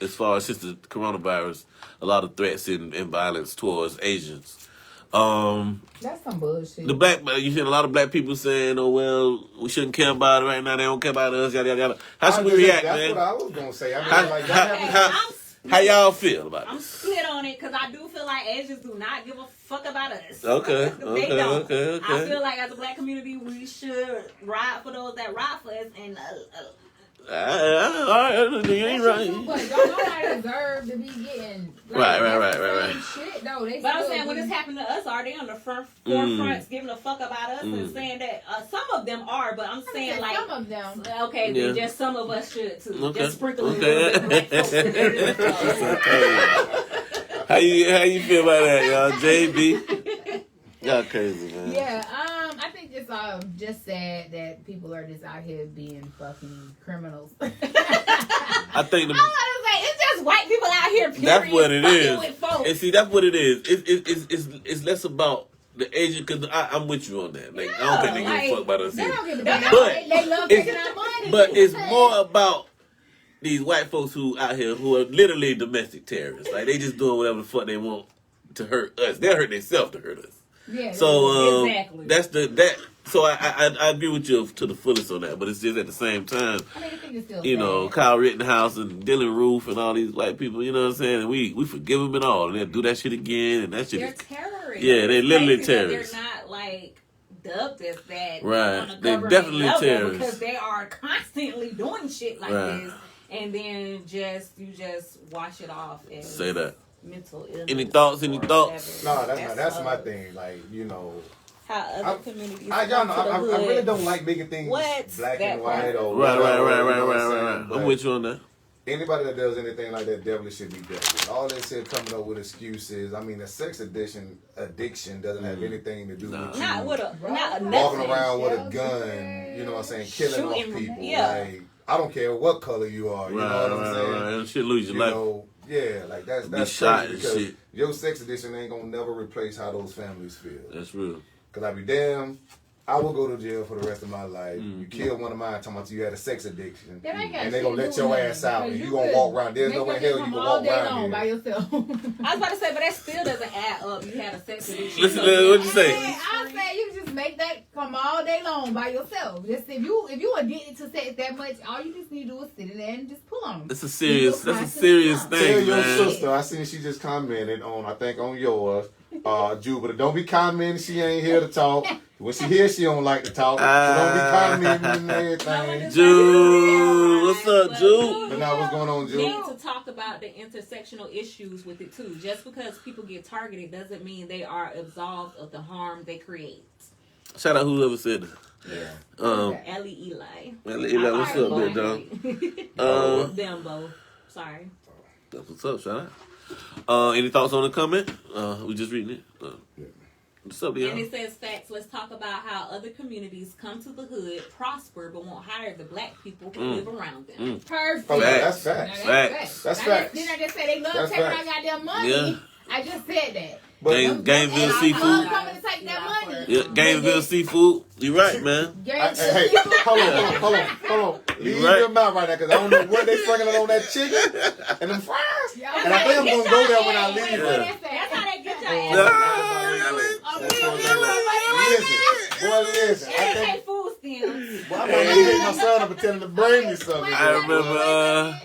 as far as since the coronavirus. A lot of threats and violence towards Asians. That's some bullshit. The black, you hear a lot of black people saying, "Oh well, we shouldn't care about it right now. They don't care about us." Yada yada yada. How should we react, That's man? what I was gonna say. I mean, How- like, how- that happened- how y'all feel about I'm this? split on it because I do feel like Asians do not give a fuck about us. Okay, They okay, don't. okay. I feel like as a black community, we should ride for those that ride for us. And All right, you ain't That's true, right. but don't nobody deserve to be getting Right. that's the same shit though. They but I'm still saying when be- this happened to us, are they on the forefronts giving a fuck about us and saying that some of them are? But I'm saying like some of them. okay, Yeah. then just some of us should too. Okay. Just sprinkle a Okay. little bit of black folks in there. How you feel about that, y'all? JB, y'all crazy, man. Yeah, I think it's just sad that people are just out here being fucking criminals. I think I'm about to say it's just white people out here. Period, that's what it fucking is. with folks. And see, that's what it is. It's less about the Asian, because I'm with you on that. Like, I don't think they give a fuck about us They here. don't give a damn. But They love it's- taking our money. But it's more about these white folks who out here who are literally domestic terrorists. Like, they just doing whatever the fuck they want to hurt us. They'll hurt themselves to hurt us. Yeah, So Exactly. that's that. So I agree with you to the fullest on that. But it's just at the same time, I mean, I think it's still you know, sad. Kyle Rittenhouse and Dylan Roof and all these white people. You know what I'm saying? And we forgive them and all, and they'll do that shit again, and that shit. They're Is, terrorists. Yeah, they're It's literally crazy that terrorists. They're not like dubbed as that. Right. On a They're government definitely level terrorists. because they are constantly doing shit like Right. this, and then you just wash it off as Say that. mental illness. Any thoughts? Any or thoughts? No, whatever. that's my thing. Like, you know, How other I- communities. y'all come know, to the I hood. really don't like making things What? black That and white part. or Right. whatever, you know what I'm Right. saying? But I'm with you on that. anybody that does anything like that definitely should be dealt with. All this shit coming up with excuses. I mean, the sex addiction doesn't have anything to do with you Not with a not walking nothing. around with a Shells gun. away. You know what I'm saying? Killing off Shooting, people. yeah. Like, I don't care what color you are. You know what I'm saying? Right. And shit, lose your You life. know, yeah, like that's Be shot crazy and because shit. your sex addiction ain't gonna never replace how those families feel. That's real. Cause I be damned, I will go to jail for the rest of my life. Mm-hmm. You kill one of mine, talking about you had a sex addiction, That ain't got and they shit gonna to let do your with ass nothing, out, and because you gonna walk around. There's make no way your hell come you can all walk day around long by here. yourself. I was about to say, but that still doesn't add up. You had a sex addiction. Listen, so what'd you say? I say you just make that come all day long by yourself. Just if you addicted to sex that much, all you just need to do is sit in there and just pull on them. That's a serious Tell thing, Tell your man. sister, I seen she just commented on, I think on yours, Jupiter. Don't be commenting. She ain't here to talk. When she here, she don't like to talk. So don't be commenting and everything. Jude, what's up, Jude? But now, what's going on, We Jude? need to talk about the intersectional issues with it too. Just because people get targeted doesn't mean they are absolved of the harm they create. Shout out whoever said that. Yeah. Ellie Eli. Eli, what's up, big dog? Them both. Sorry. That's what's up, shout out. Any thoughts on the comment? We just reading it. What's up, And y'all? it says facts. Let's talk about how other communities come to the hood, prosper, but won't hire the black people who live around them. Perfect. Oh, yeah, Facts. that's facts. Facts. That's I facts. Didn't I just say they love That's taking our facts. goddamn money? Yeah. I just said that. But Gainesville Love seafood. coming to take that money. Yeah, Gainesville seafood. You right, man. hey, hold on. Leave right. your mouth right now, because I don't know what they sprinkling on that chicken and them fries. And I think I'm going to go there when I leave here. That's how they get your ass. Listen, I And think, pay food stamps. well, I might need to hit my son up and tell him to bring me something. I remember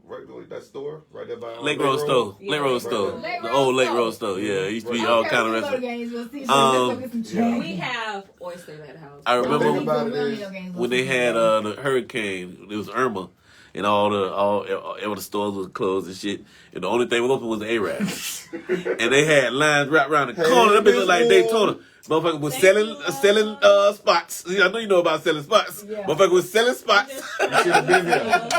Right, that store right there by Lake Road Store. Yeah. Lake Road Store. Lake The Road old Lake Store. Road Store. Yeah, it used to be all kind of restaurants. We have oysters at house. I remember Think about it is, when they had the hurricane, it was Irma, and all the stores was closed and shit. And the only thing was open was the A-Rab. And they had lines right around the corner. That bitch looked like Daytona. Motherfucker was selling spots. I know you know about selling spots. Yeah. Motherfucker was selling spots. You should have been there.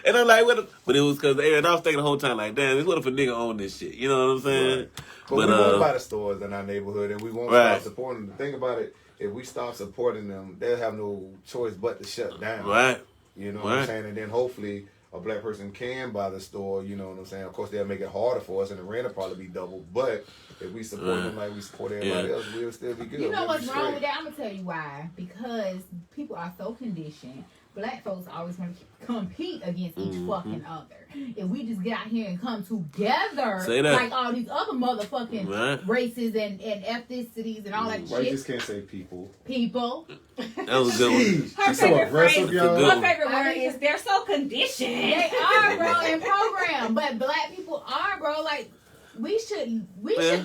And I'm like, but it was because the A-Rab. I was thinking the whole time, like, damn, what if a nigga own this shit? You know what I'm saying? Right. But we won't buy the stores in our neighborhood, and we won't stop supporting them. Think about it. If we stop supporting them, they'll have no choice but to shut down. Right. You know what I'm saying? And then hopefully a black person can buy the store, you know what I'm saying? Of course, they'll make it harder for us, and the rent will probably be double. But if we support them like we support everybody else, we'll still be good. You know what's wrong with that? I'm going to tell you why. Because people are so conditioned. Black folks always want to compete against each fucking other. If we just get out here and come together, like all these other motherfucking races and ethnicities and all that shit. You just can't say people. People. That was a good one. Her favorite phrase, my favorite word is they're so conditioned. They are, bro, and programmed. But black people are, bro, like, we should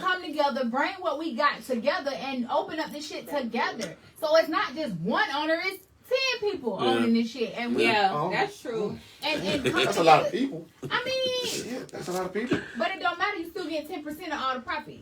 come together, bring what we got together, and open up this shit together. So it's not just one owner, it's 10 people owning this shit, and that's true. And that's a lot of people. I mean, that's a lot of people. But it don't matter. You still get 10% of all the profits.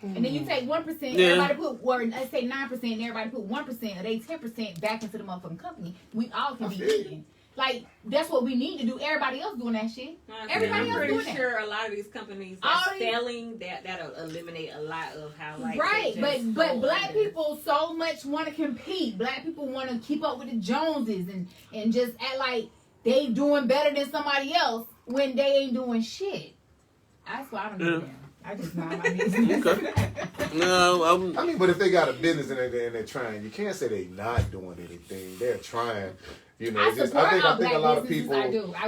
And then you take 1%. Everybody put, or let's say 9%. And everybody put 1% of they 10% back into the motherfucking company. We all can be eating. Like, that's what we need to do. Everybody else doing that shit. Everybody else doing that. I'm pretty sure a lot of these companies are selling that'll eliminate a lot of how, like, right. But black people so much want to compete. Black people want to keep up with the Joneses and just act like they doing better than somebody else when they ain't doing shit. That's why I don't do that. I just mind my business. No, I mean, but if they got a business and they're trying, you can't say they not doing anything. They're trying. You know, I think a lot of people,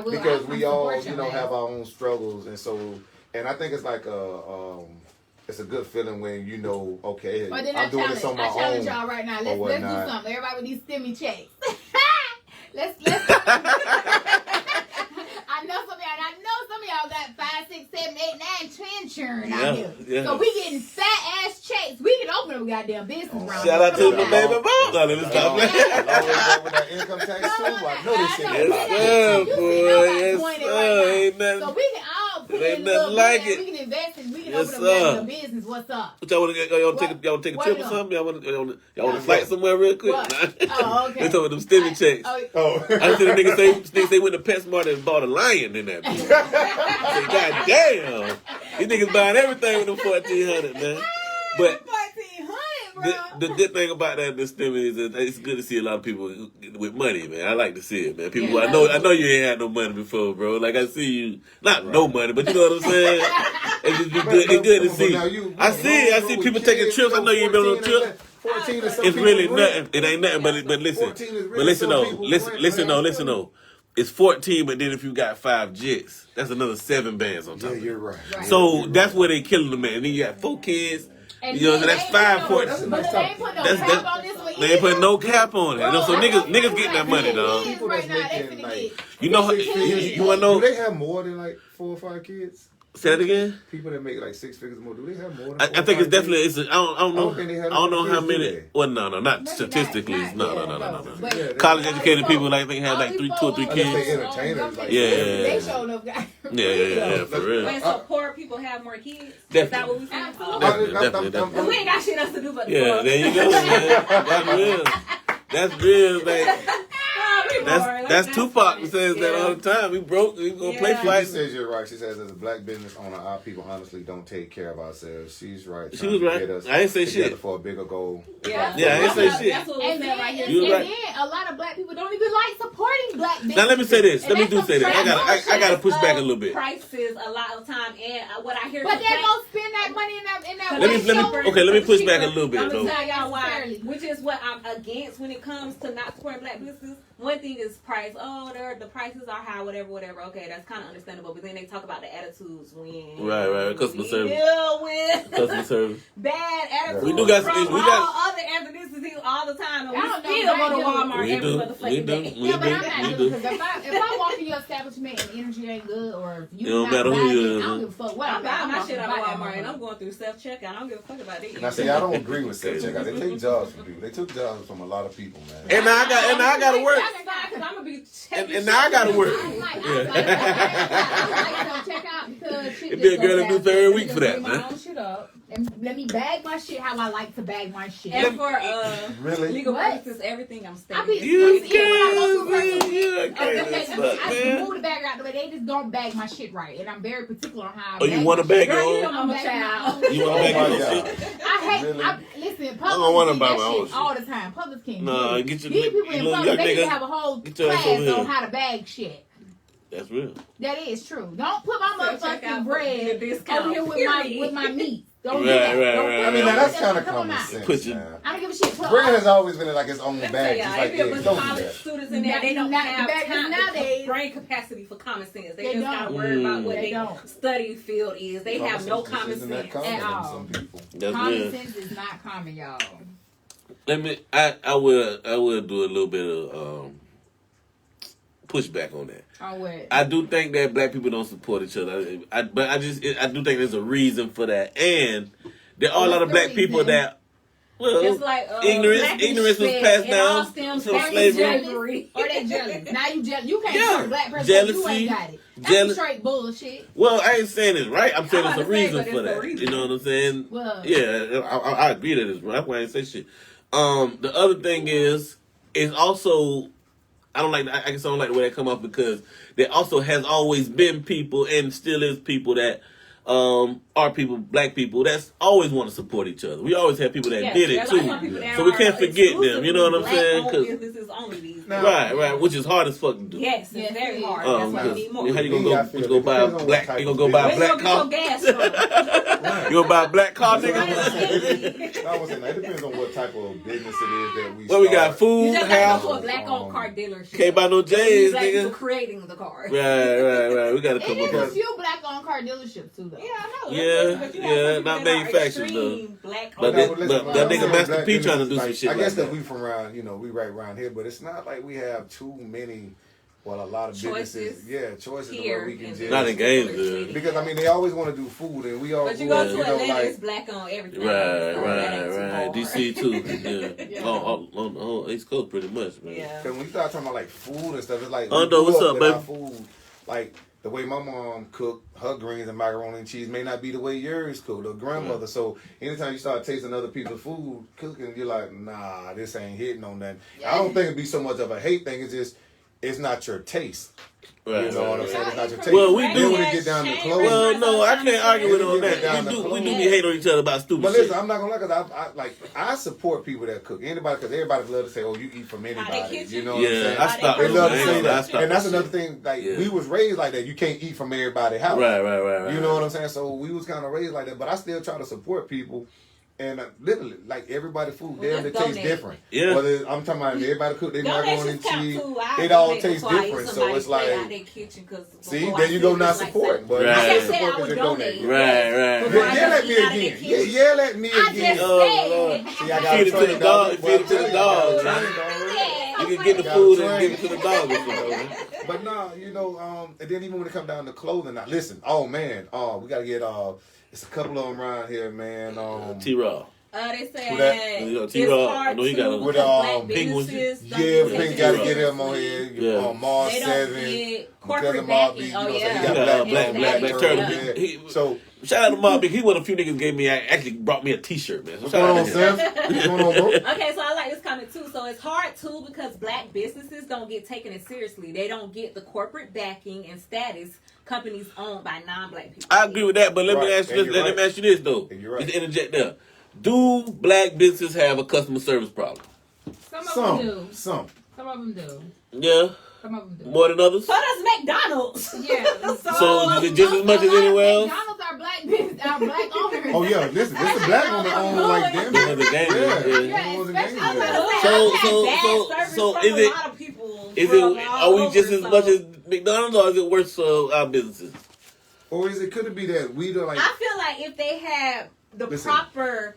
because we all, have our own struggles, and I think it's like it's a good feeling when you know, okay, I'm doing this on my own. I challenge y'all right now. Let's do something. Everybody with these stimmy checks. let's. I know some of y'all got 5, 6, 7, 8, 9 churn out here. Yeah. So we getting fat ass checks. We can open a goddamn business around. Shout out to my baby mom. Let me stop always go with that income tax too. I know this shit. Ain't nothing. So we can all put in a little like it. We can invest and we can open a business. What's up? Y'all want to take a trip or something? Y'all want to flight somewhere real quick? Oh, okay. They told me them stimmy checks. I see the niggas say went to PetSmart and bought a lion in that bitch. I said, God damn. These niggas buying everything with them 1,400, man. But 1,400, bro. the good thing about that, this stimmy, is that it's good to see a lot of people with money, man. I like to see it, man. People, I know you ain't had no money before, bro. Like, I see you, no money, but you know what I'm saying? It's just good. It's good to see. I see people taking trips. I know you ain't been on a trip. It's really nothing. It ain't nothing, but listen though. It's 14, but then if you got 5 jets, that's another 7 bands on top. Yeah, you're right. So that's where they killing the man. And then you got 4 kids. And you know, so that's 5 points. They ain't putting no cap on it. So niggas getting that money, dog. You know, you want to know? Do they have more than like 4 or 5 kids? Say that again. People that make like 6 figures more, do they have more? I think it's definitely. I don't know. I don't know how many. Well, no, not statistically. No. College educated people like they have like 2 or 3 kids. Entertainers, like, they showed up, guys. Yeah, for real. Wait, so poor people have more kids? Definitely. Is that what we saying? Definitely. We ain't got shit else to do but yeah, there you go, man. That's real. Like, that's Tupac says that all the time. We broke. We gonna play flights. She says you're right. She says as a black business owner, our people honestly don't take care of ourselves. She's right. She was right. I ain't say shit for a bigger goal. Yeah, I ain't say shit. That's what we said right here. And then a lot of black people don't even like supporting black business. Now let me say this. I gotta push back a little bit. Prices a lot of time, and what I hear. But they gonna spend that money in that. Let me push back a little bit. I'm gonna tell y'all why. Which is what I'm against when it comes to not supporting black businesses. One thing is price. Oh, the prices are high, whatever. Okay, that's kind of understandable. But then they talk about the attitudes when right, customer service. Deal with customer service. Bad attitudes. We got other ethnicities all the time, and we still go to Walmart every motherfucking day. Yeah, but I'm not doing because if I walk in your establishment and the energy ain't good, or if you don't matter who you is, I don't give a fuck what I'm buying my shit out of Walmart, and I'm going through self-checkout. I don't give a fuck about it. Now, see, I don't agree with self-checkout. They take jobs from people. They took jobs from a lot of people, man. And I got to work. Because I'm gonna be and now I gotta work. I like check out because shit It'd be a girl that do third week for that, man. My own shit up and let me bag my shit how I like to bag my shit. And for really legal purposes, everything I'm I be stating. You I move the bag out the way. They just don't bag my shit right, and I'm very particular on how. Oh, you want to bag your own? I'm a child. You want to bag your own shit? I hate. Listen, I don't want to Publix buy do my that own shit shit. all the time. Publix can't. Nah, get your These people in little Publix, young they need to nigga. have a whole Get your ass class over here. on how to bag shit. That's real. That is true. Don't put my Check out motherfucking bread the discount, over here with my meat. Don't do Right, that. right, Don't right, put I mean, right. now that's kind of Come on common now. sense. Put your- Now. I don't give a shit. Put Bread has always been like its own Let me bag. tell Just y'all, like if it eggs. was Don't do college that. students in there, they don't Not the have baggers time, nowadays. brain capacity for common sense. They They just got to don't. worry about what They their don't. study field is. They have no common Isn't that sense. common at in all. some people? That's Common real. sense is not common, y'all. Let me. I will do a little bit of pushback on that. On what? I do think that black people don't support each other. But I do think there's a reason for that, and there are a lot of black people that. Well, Just like ignorance was passed down from slavery. Or they jealous. Now you jealous. You can't Yeah. be a black person. Jealousy. You ain't got it. That's Jealous- straight bullshit. Well, I ain't saying it's right. I'm saying I'm there's a about to say, reason but for it's a that. reason. You know what I'm saying? Well, Yeah, I agree that it's right. That's why I ain't say shit. The other thing is also I guess I don't like the way that come off because there also has always been people and still is people that are people, black people that's always want to support each other. We always have people that did it too, so we can't forget them. You know what I'm saying? Businesses only these days. Right, which is hard as fuck to do. Yes, it's very hard. Um, That's why we need more. how you gonna go buy a black? You gonna go buy a Where black you gonna car? get your gas from? You gonna buy a black car, nigga? I was saying, it depends on what type of business it is that we Well, we got start. food, You just gotta house. go to a black-owned car dealership. Can't buy no J's, Black people nigga. creating the car. Right. We gotta come it is a up with. few black-owned car dealerships too, though. Yeah, I know. Yeah, But you yeah, have some not people that are manufactured, extreme black But Okay, that- well, listen, but that nigga I'm Master saying P black trying to do businesses, some like, shit I like guess that. that we from around, we right around here, but it's not like we have too many. Well, a lot of businesses, choices here where we can in just. Not in Gainesville. Because I mean, they always want to do food, and we all. But you go to you know, Atlanta, like, it's black on everything. Right. So that ain't too hard. DC too. Yeah. Yeah. On the whole East Coast, pretty much, man. Yeah. Cause when you start talking about like food and stuff, it's like Hondo, we grew what's up, with our baby? food, like the way my mom cooked her greens and macaroni and cheese may not be the way yours cooked, or grandmother. So anytime you start tasting other people's food cooking, you're like, nah, this ain't hitting on that. I don't think it'd be so much of a hate thing. It's just it's not your taste. Right, You know what I'm saying? It's not your taste. Well, we Then do. when it get down to clothes. Well, no, I can't argue with him on Get down that. to We do clothes. be hating on each other about stupid But shit. listen, I'm not gonna lie, cause I support people that cook. Anybody, cause everybody love to say, "Oh, you eat from anybody." kitchen. You know what I'm Yeah, saying? I stopped. They love to doing say that. I that, stopped and that's that another shit. thing. Like Yeah. we was raised like that. You can't eat from everybody's house. Right. You know what I'm saying? So we was kind of raised like that. But I still try to support people. And literally, like everybody's food, Well, damn, it just tastes donate. different. Yeah. Whether I'm talking about everybody cook their macaroni and Donations count cheese, too. I it all donate tastes before I eat different. So somebody's it's plate out like, their kitchen, 'cause see, before then I you see go it, not it's like supporting. But Right. you I can't just said support I 'cause would you're donate. donating. Right. Before I Yell at eat me out of the again. kitchen. Yell at me I again. just Oh, said. Lord. See, I Feed got it to the trained dog. already. Feed it to the dog, man. Yeah. You can get the Got food and trained. give it to the dog. Or something, man. But no, and then even when it come down to clothing, now listen, oh man, we gotta get it's a couple of them around here, man. T-Raw. They Who that? said You know, it's T-Raw, I hard know he to got a- With, because black penguins. businesses don't Yeah, get Pink taken gotta get seriously. him on here. Yeah. Mars They don't 7. get Because corporate of Mob backing. Beat, Oh so he yeah, got Yeah, black Black Turtle. Yeah. So Shout out to Mob Big. He one of the few niggas gave me actually brought me a T-shirt, man. So what's shout going out on, to him. Seth? What's going on, bro? Okay, so I like this comment too. So it's hard too because black businesses don't get taken as seriously. They don't get the corporate backing and status companies owned by non-black people. I agree with that, but let me Right, ask you and this. you're Let me right. ask you this though. And you're right. Just interject there. Do black businesses have a customer service problem? Some of them do. Some. Some of them do. Yeah, Some of them do. more than others. So does McDonald's. Yeah. So is it just as much as anywhere else? McDonald's are black business, are black owners. Oh yeah, listen, this is black woman owned like them. It was a game. Yeah. Yeah. Yeah, It was a especially game. So is it? Is it? Are we just as much as McDonald's, or is it worse for our businesses? Or could it be that we don't like? I feel like if they had the Listen. proper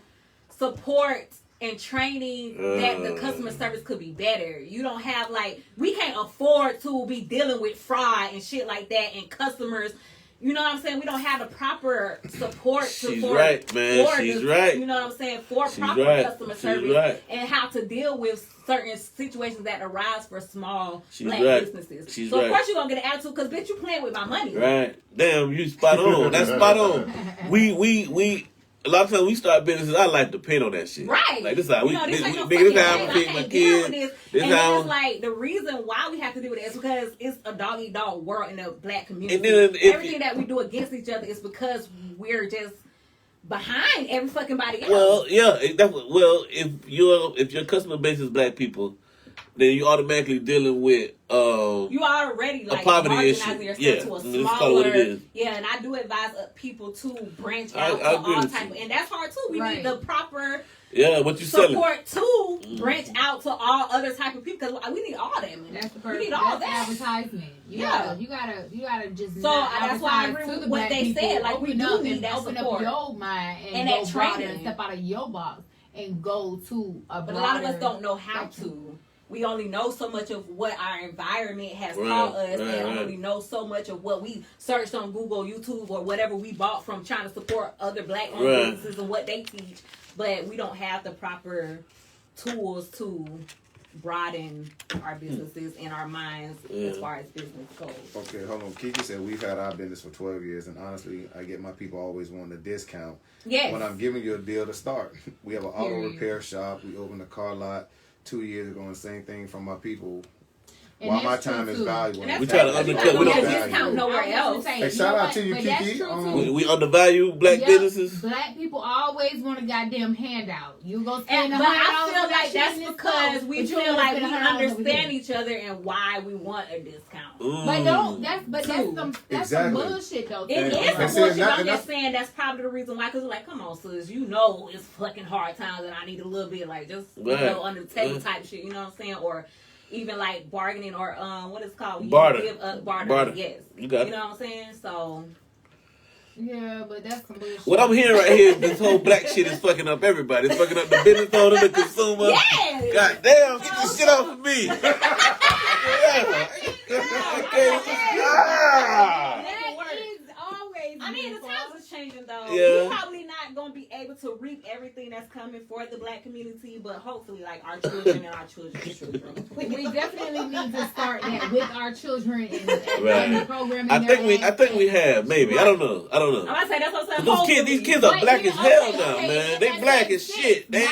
support and training, that the customer service could be better. You don't have we can't afford to be dealing with fraud and shit like that, and customers you know what I'm saying? We don't have the proper support. She's right, man. She's right. You know what I'm saying? For She's proper right. customer She's service right. and how to deal with certain situations that arise for small black right. businesses. She's so right. of course you're gonna get an attitude because bitch, you playing with my money. Right. Damn, you spot on. That's spot on. We. A lot of times we start businesses, I like to depend on that shit. Right. Like, this is how we, this this how I feed my kids. And then it's like, the reason why we have to do it is because it's a dog-eat-dog world in the black community. And then everything that we do against each other is because we're just behind every fucking body else. Well, yeah. If your customer base is black people, then you automatically dealing with you already like marginalizing yourself to a smaller. And I do advise people to branch out to all type, and that's hard too. We need the proper what you support to branch out to all other type of people because we need all them. That's the we need all that advertisement. You gotta just. So that's why I agree with what they said. Like we do need that open support. Up your mind and go broader and step out of your box and go to a. But a lot of us don't know how to. We only know so much of what our environment has taught us, and only know so much of what we searched on Google, YouTube, or whatever we bought from trying to support other black-owned businesses and what they teach. But we don't have the proper tools to broaden our businesses and our minds as far as business goes. Okay, hold on. Kiki said we've had our business for 12 years, and honestly, I get my people always wanting a discount. Yes. When I'm giving you a deal to start. We have an auto repair shop. We opened a car lot 2 years ago, and same thing from my people. And while my time is valuable, we try to undercut. We don't discount nowhere else. Hey, shout out to you, Kiki. We undervalue black businesses. Black people always want a goddamn handout. You go spend but I feel like that's because we feel like we understand each other and why we want a discount. That's some bullshit though. It is some bullshit. I'm just saying that's probably the reason why. Because like, come on, sis, you know it's fucking hard times and I need a little bit like just under the table type shit. You know what I'm saying? Or even like bargaining or what is it called? Barter. Barter. Yes. You know what I'm saying? So. Yeah, but that's some bullshit. What I'm hearing right here is this whole black shit is fucking up everybody. It's fucking up the business owner, the consumer. Yeah. God damn, get this shit off of me. I mean, the times is changing though. Yeah. We're probably not gonna be able to reap everything that's coming for the black community, but hopefully, like our children and our children's children. We definitely need to start that with our children and the program. I think we have maybe. I don't know. I'm gonna say that's what I'm saying. These kids are black as hell now, man. They black as shit. They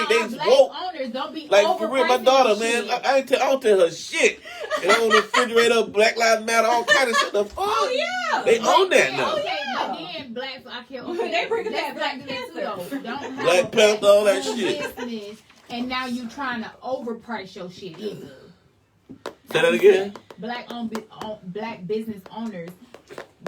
woke. Owners don't be like for real, my daughter, man. I don't tell her shit. And on the refrigerator, Black Lives Matter, all kind of shit. The fuck? Oh yeah. They own that now. Okay, but then black, I can't. They bring back Black Panther. Don't have Black Panther, all that shit. Business, and now you trying to overprice your shit either. Say that again. Black business owners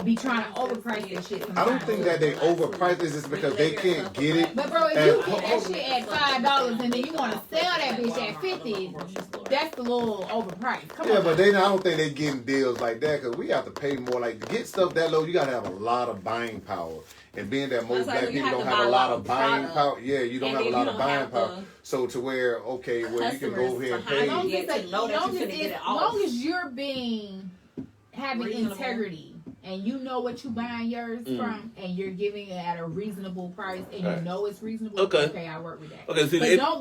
be trying to overprice their shit. I don't think that they overprice this just because they can't get it. But bro, if you get that shit at $5 and then you want to sell that bitch at $50, that's a little overpriced. Come on. But I don't think they getting deals like that because we have to pay more. Like to get stuff that low, you gotta have a lot of buying power. And being that most black people don't have a lot of buying power, you don't have a lot of buying power. So to where you can go over here and pay. As long as you're having integrity. And you know what you buying yours from, and you're giving it at a reasonable price, and you know it's reasonable. Okay, I work with that. Okay, but don't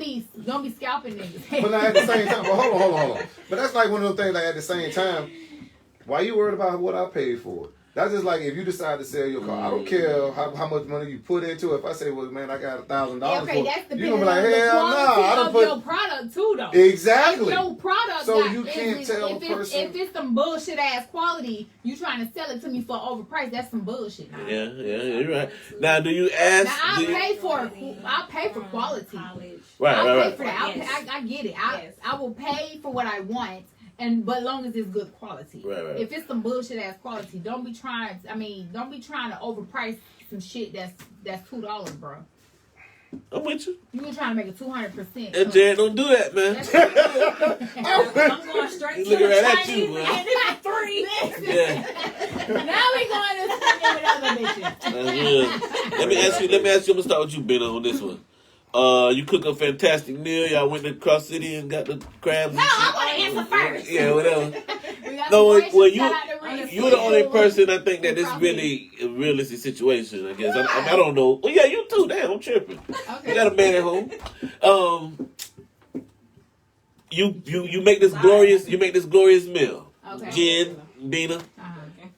be scalping niggas. But at the same time, hold on. But that's like one of those things. Like at the same time, why you worried about what I paid for? That's just like if you decide to sell your car. I don't care how much money you put into it. If I say, well, man, I got $1,000 okay, that's the you're gonna be like, hell no. I don't put your product too, though. Exactly. Your product. So you can't tell a person if it's some bullshit ass quality, you trying to sell it to me for overpriced. That's some bullshit. Now. Yeah, you're right. Now, do you ask? Now I'll pay for quality. Right. I'll pay for that. I get it. I will pay for what I want. But long as it's good quality. Right. If it's some bullshit ass quality, don't be trying to overprice some shit that's $2, bro. I'm with you. You were trying to make it 200%. And Jared, don't do that, man. I'm going straight to looking the right at you, Chinese man. It's 3. Yeah. Now we going to spend with other bitches. That's good. Let me ask you. I'm gonna start with you, Ben, on this one. You cook a fantastic meal. Y'all went to Cross City and got the crabs. No, I want to answer first. Yeah, whatever. No, well, you're the only person I think that this really realistic situation, I guess. I don't know. Well, yeah, you too. Damn, I'm tripping. Okay. You got a man at home. You make this glorious meal. Okay. Jen, Bina,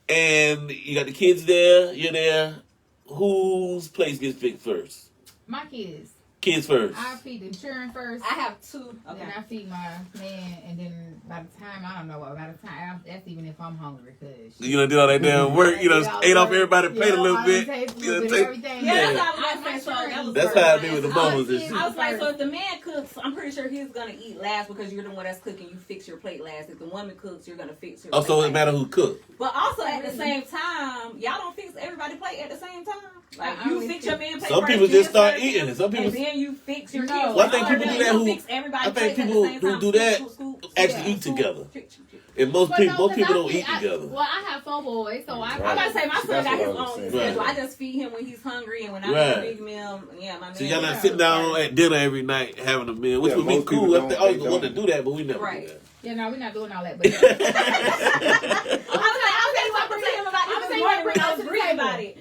and you got the kids there. You're there. Whose place gets picked first? My kids. Kids first. I feed the children first. I have 2. Okay. Then I feed my man, and then by the time I don't know what. By the time that's even if I'm hungry, cause You done did all that damn work. You done ate off everybody's plate a little bit. Everything. Yeah, that's how That's how I do with the mamas and shit. I was like, so if the man cooks, I'm pretty sure he's gonna eat last because you're the one that's cooking. You fix your plate last. If the woman cooks, you're gonna fix your. Oh, plate so it last. matter who cook. But also at the same time, y'all don't fix everybody's plate at the same time. Like you fix your man plate. Some people just start eating it. Some people. And then you fix your kids. Well, I think people do that. I think people who do that actually eat together. And most people don't eat together. Well, I have 4 boys, so I'm about to say my son got his own schedule. Right. I just feed him when he's hungry, and when I make a big meal, my man. So y'all not sitting down at dinner every night having a meal, which would be cool. I always want to do that, but we never do that. Yeah, no, we're not doing all that. But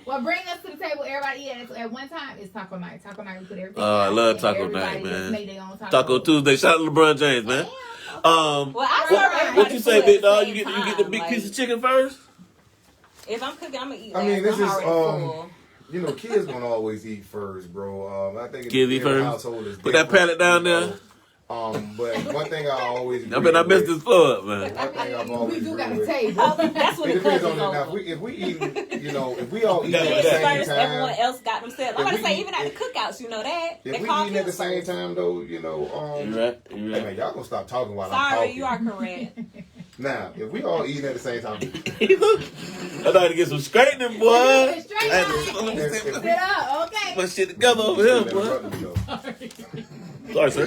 Well, bring us to the table. Everybody eat at one time. It's taco night. Taco night, we put everything. I love taco night, man. Taco Tuesday. Shout out to LeBron James, man. What you say, big dog? You get the big piece of chicken first? If I'm cooking, I'm gonna eat. I mean, this is kids gonna always eat first, bro. I think kids eat first. Household is put that pallet down there. But one thing I always I bet I messed this floor up, man. One thing I've always we do got a with, table. That's what it it depends on comes now. If we eat, if we all eat at the First, same time, everyone else got themselves. I'm gonna say even at the cookouts, you know that. If we eating at the same time, though, You're right. Hey, man, y'all gonna stop talking while I'm Sorry, talking. you are correct. Now, if we all eating at the same time, I thought to get some straightening, boy. Sit up, okay. My shit together over here, boy. Sorry, sir.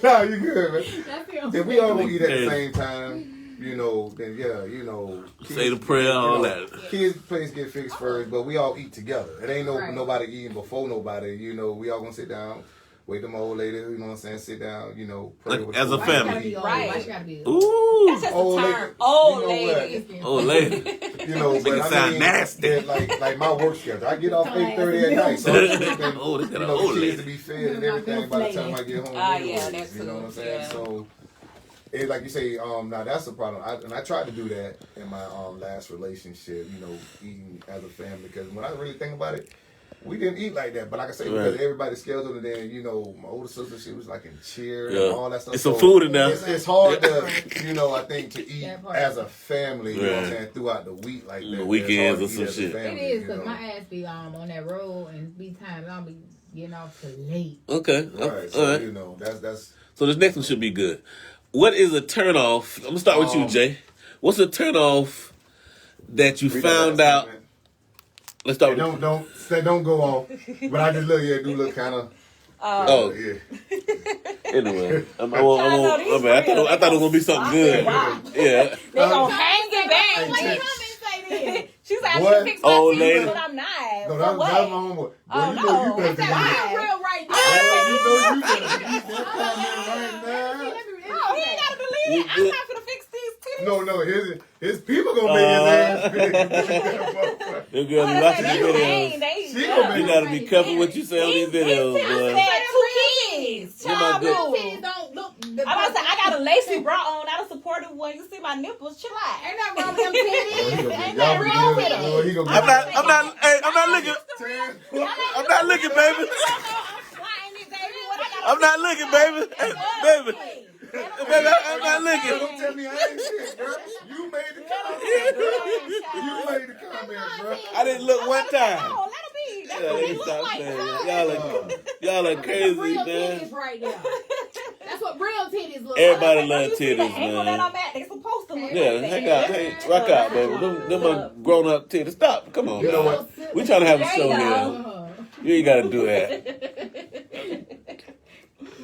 No, you good, man. That's If we all gonna eat at the same time, then kids, say the prayer, all that. Kids' place get fixed first, but we all eat together. It ain't nobody eating before nobody. We all gonna sit down. Wait them old lady, you know what I'm saying? Sit down, pray like, with as a family. Right. Ooh. That's just old a term. lady. Old lady. Old lady. But it sound nasty. Like my work schedule. I get off 8:30 at night, so I'm expecting, Oh, this got an the old kids lady. to be fed and everything by the time I get home. Yeah, that's you know what I'm true. saying? Yeah. So, it, like you say, now that's the problem. I tried to do that in my last relationship, eating as a family, because when I really think about it, we didn't eat like that. But like I say, because everybody's scheduled, and then, my older sister, she was like in cheer and all that stuff. It's some food in there. It's hard to, I think, to eat as a family, you know what I'm saying, throughout the week like that. Weekends or some shit. Family, it is, because my ass be on that road, and be times I'll be getting off too late. Okay. Right, so, all right. that's... So this next one should be good. What is a turnoff? I'm going to start with you, Jay. What's a turnoff that you found out? Let's start with don't go off. But I just look kind of. Yeah. Anyway, I thought it was gonna be something good. Wow. Yeah. They gonna hang it bang. She said I should fix my teeth, but I'm not. No, that's my homeboy. Oh, you better I'm real right now. you better use that comment right now. Oh, he ain't gotta believe it. I'm not gonna fix these teeth. No, his people gonna make his ass big. Them girls be watching the videos. She gonna make You gotta be careful what you say on these videos, boy. Child, don't look. I got a lacy bra on, not a supportive one. You see my nipples, chill out. Ain't nothing wrong with them titties. Ain't Y'all nothing wrong with be them. I'm not looking. I'm not looking, baby. I'm not looking, baby. Hey, baby. Baby, I'm not looking. Don't tell me I ain't shit, girl. You made the comment, bro. You made the comment, bro. I didn't look one time. No, let it be. That's what it looks like. Y'all are crazy, real man. titties right now. That's what real titties look Everybody like. love titties, Angle that man. I'm at, they supposed to look Yeah, like hang that. out, hey, rock out, baby. Them are grown up titties. Stop, come on. You know what? We trying to have a There show you here. go. You ain't gotta do that.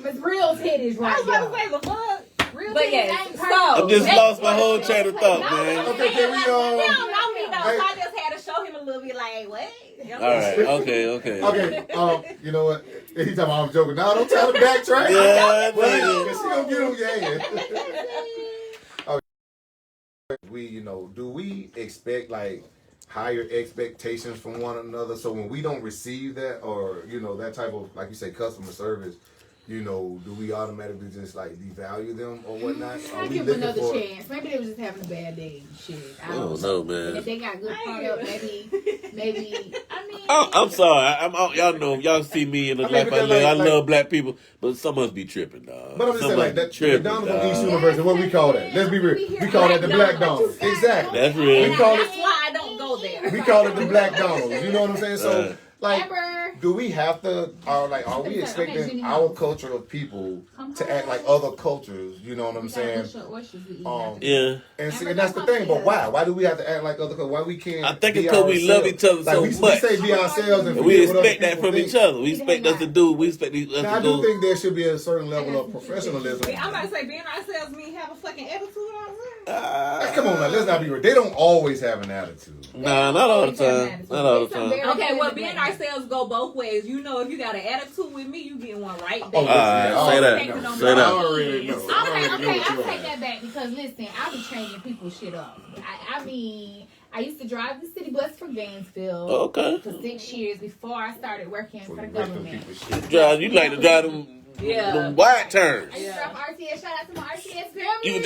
It's real titties I right was now. about to say the fuck. Real But titties yes, ain't so perfect. I just lost my whole train of thought, man. Okay, can we He don't know me though, Hey. so I just had to show him a little bit like, what? All right, okay. Okay, you know what? He talking about I'm joking. No, don't tell him backtrack. Yeah, Well, she gonna get on your ass. Okay. Do we expect, like, higher expectations from one another. So when we don't receive that, or that type of, like you say, customer service, do we automatically just like devalue them or whatnot? I give them another chance. Maybe they were just having a bad day. Shit, I don't know, man. And if they got good product, maybe. I mean, I'm sorry. Y'all know, y'all see me in the life I live. I love black people, but some must be tripping, dog. But I'm just saying, like that McDonald's from East University. What we call that? Let's be real. We call that the Black Donald's. Exactly. That's real. That's why I don't go there. We call it the Black Donald's. You know what I'm saying? So. Like, do we have to, are we expecting our culture of people to act like other cultures? You know what I'm saying? Yeah. And that's the thing, but why? Why do we have to act like other cultures? Why we can't? I think it's because we love each other so much. We say be ourselves and we expect that from each other. We expect us to do, I do think there should be a certain level of professionalism. I'm about to say being ourselves means have a fucking attitude come on, now, let's not be real. They don't always have an attitude. Nah, not all the time. Not all the time. Okay, well, being ourselves go both ways. If you got an attitude with me, you get one right back. Say that. Say that. I'll take that back because listen, I be changing people's shit up. I mean, I used to drive the city bus for Gainesville for 6 years before I started working for the government. You like to drive them. Yeah. The wide turns. I used to drive RTS. Shout out to my RTS family. You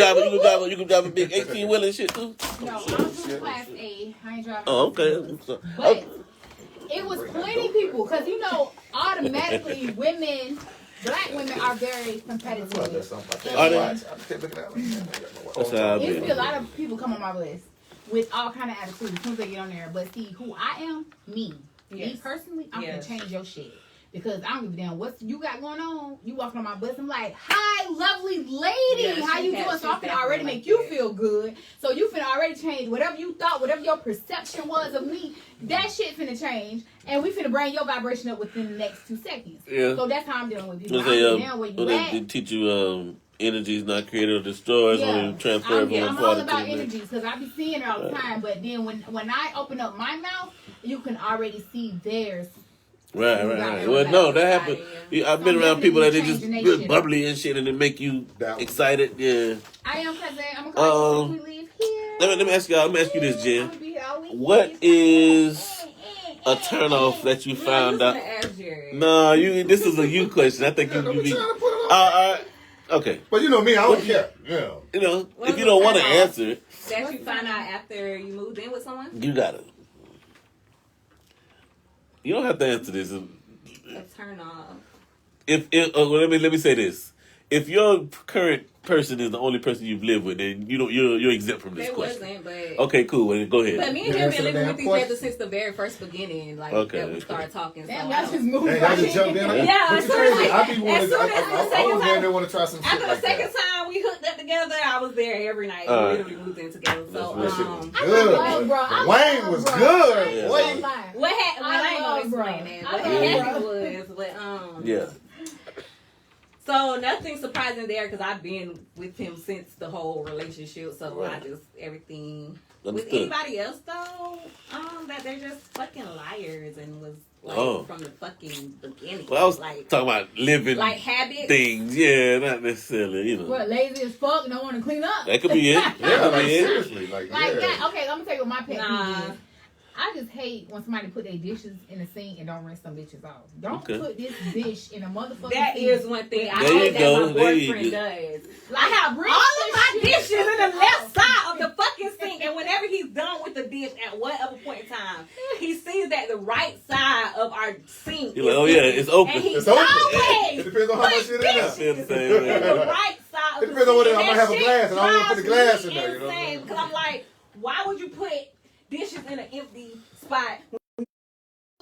can drive a big 18-wheeler and shit too? No, I'm from Class A. I ain't driving. Oh, okay. But it was plenty of people because, automatically black women are very competitive. Are they? It's a lot of people come on my list with all kind of attitudes as soon as they get on there. But see, who I am, me personally, I'm going to change your shit. Because I don't give a damn what you got going on. You walking on my bus, I'm like, hi, lovely lady. How you doing? So I can already make you feel good. So you finna already change whatever you thought, whatever your perception was of me. That shit finna change. And we finna bring your vibration up within the next 2 seconds. Yeah. So that's how I'm dealing with people. They teach you energy is not created or destroyed. Only transferable. I'm all about energies because I be seeing it all the time. But then when I open up my mouth, you can already see theirs. Right. Well, no, that happened. I've been around people that they just real bubbly and shit, and they make you excited. Yeah. I am cousin. I'm gonna call you if we leave here. Let me ask y'all. Let me ask you this, Jen. What is a turnoff that you found out? No, this is a you question. I think you be. Okay. But you know me, I don't care. Yeah. If you don't want to answer, that you find out after you moved in with someone, you got it. You don't have to answer this. A turn off. Let me say this: if your current person is the only person you've lived with, then you're exempt from this question. Wasn't, but okay, cool. Well, go ahead. But me and him been living with each other since the very first beginning, that we started talking. Damn, y'all just moved. Y'all just jumped in. Yeah, I want to try some shit. After the second time we hooked up together, I was there every night. We literally moved in together. So good. Wayne was good. Yeah. What happened? I ain't gonna explain that. What happened was, yeah. So nothing surprising there because I've been with him since the whole relationship. So I just everything. With anybody else though, that they're just fucking liars and was from the fucking beginning. Well, I was talking about living habits things. Yeah, not necessarily. What, lazy as fuck? Don't want to clean up. That could be it. Seriously, okay, let me tell you what my pet peeve is. I just hate when somebody put their dishes in the sink and don't rinse some bitches off. Don't put this dish in a motherfucking That sink. is one thing I hate that my boyfriend does. I have all of my dishes in the left side of the fucking sink, and whenever he's done with the dish at whatever point in time, he sees that the right side of our sink is open. It's open. And it's open. It depends on how much it is. The right side of the sink. It depends on whether I'm going to have a glass, and I don't want to put the glass in there. Because I'm like, why would you put dishes in an empty spot?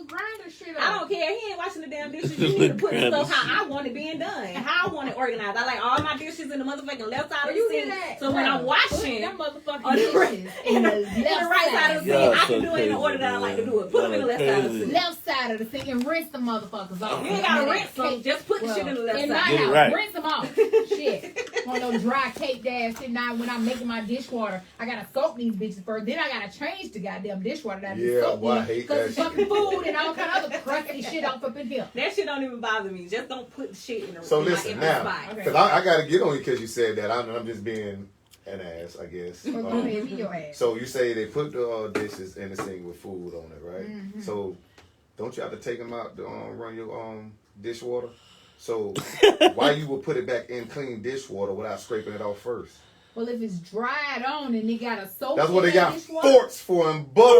Grinder shit up. I don't care. He ain't washing the damn dishes. You need to put the stuff how I want it being done, how I want it organized. I like all my dishes in the motherfucking left side of the sink. So when I'm washing, that motherfucking dishes in the right side of the sink, I can do it in the order that I like to do it. Put them in the left side of the sink. Left side of the sink and rinse the motherfuckers off. You ain't gotta rinse them. Just put the shit in the left in side. my house, rinse them off. Shit. On those dry cake ass shit. Now when I'm making my dishwater, I gotta soak these bitches first. Then I gotta change the goddamn dishwater that I just soaked in. Because fucking food and all kind of other crusty shit off up in here. That shit don't even bother me. Just don't put shit in the So listen now, because I got to get on you because you said that. I'm just being an ass, I guess. Well, go ahead, be your ass. So you say they put the dishes in the sink with food on it, right? Mm-hmm. So don't you have to take them out to run your dishwater? So why you would put it back in clean dishwater without scraping it off first? Well, if it's dried on and they got a soap. That's what they got dishwater. forks for and butter.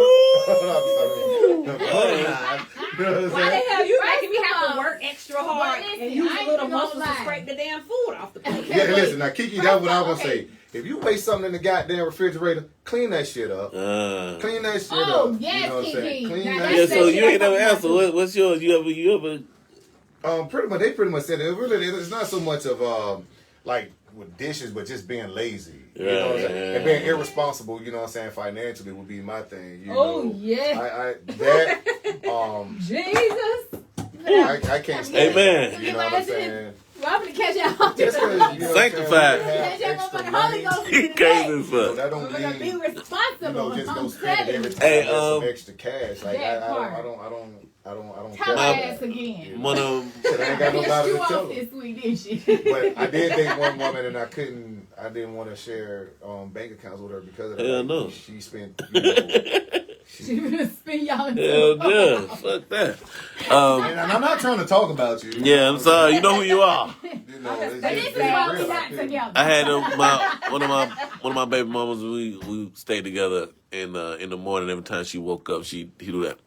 Why the hell you making me have to work extra hard and use a little muscles to scrape the damn food off the plate? Yeah, listen, now Kiki, that's what I was gonna say. If you waste something in the goddamn refrigerator, clean that shit up. Clean that shit up. Oh, yes, you know what I'm saying? Kiki. Clean Now, that Yeah, shit so up. you ain't never answered. What's yours? You ever? They pretty much said it. Really, it's not so much of like with dishes, but just being lazy. You know what I'm saying? And being irresponsible. You know what I'm saying? Financially would be my thing. You know, yeah. Jesus. I can't stand Amen. it. You know what I'm saying? Well, I'm gonna catch y'all. Just 'cause, you know, Sanctified. extra money, He crazy as fuck. that don't We're gonna be mean responsible. just go I'm spend it every telling time Hey, there's some extra cash. Like that part. I don't Tell my care. ass again. One of Shit, I ain't got Pissed nobody you to tell off them. this week, didn't she? But I did date one woman and I didn't want to share bank accounts with her because of that. Hell no. She spent, She gonna spin y'all in hell yeah, fuck that. and I'm not trying to talk about you. Yeah, I'm sorry. You know who you are. You know, it's But this just is why we real. not together. I had one of my baby mamas. We stayed together, and in the morning, every time she woke up, he do that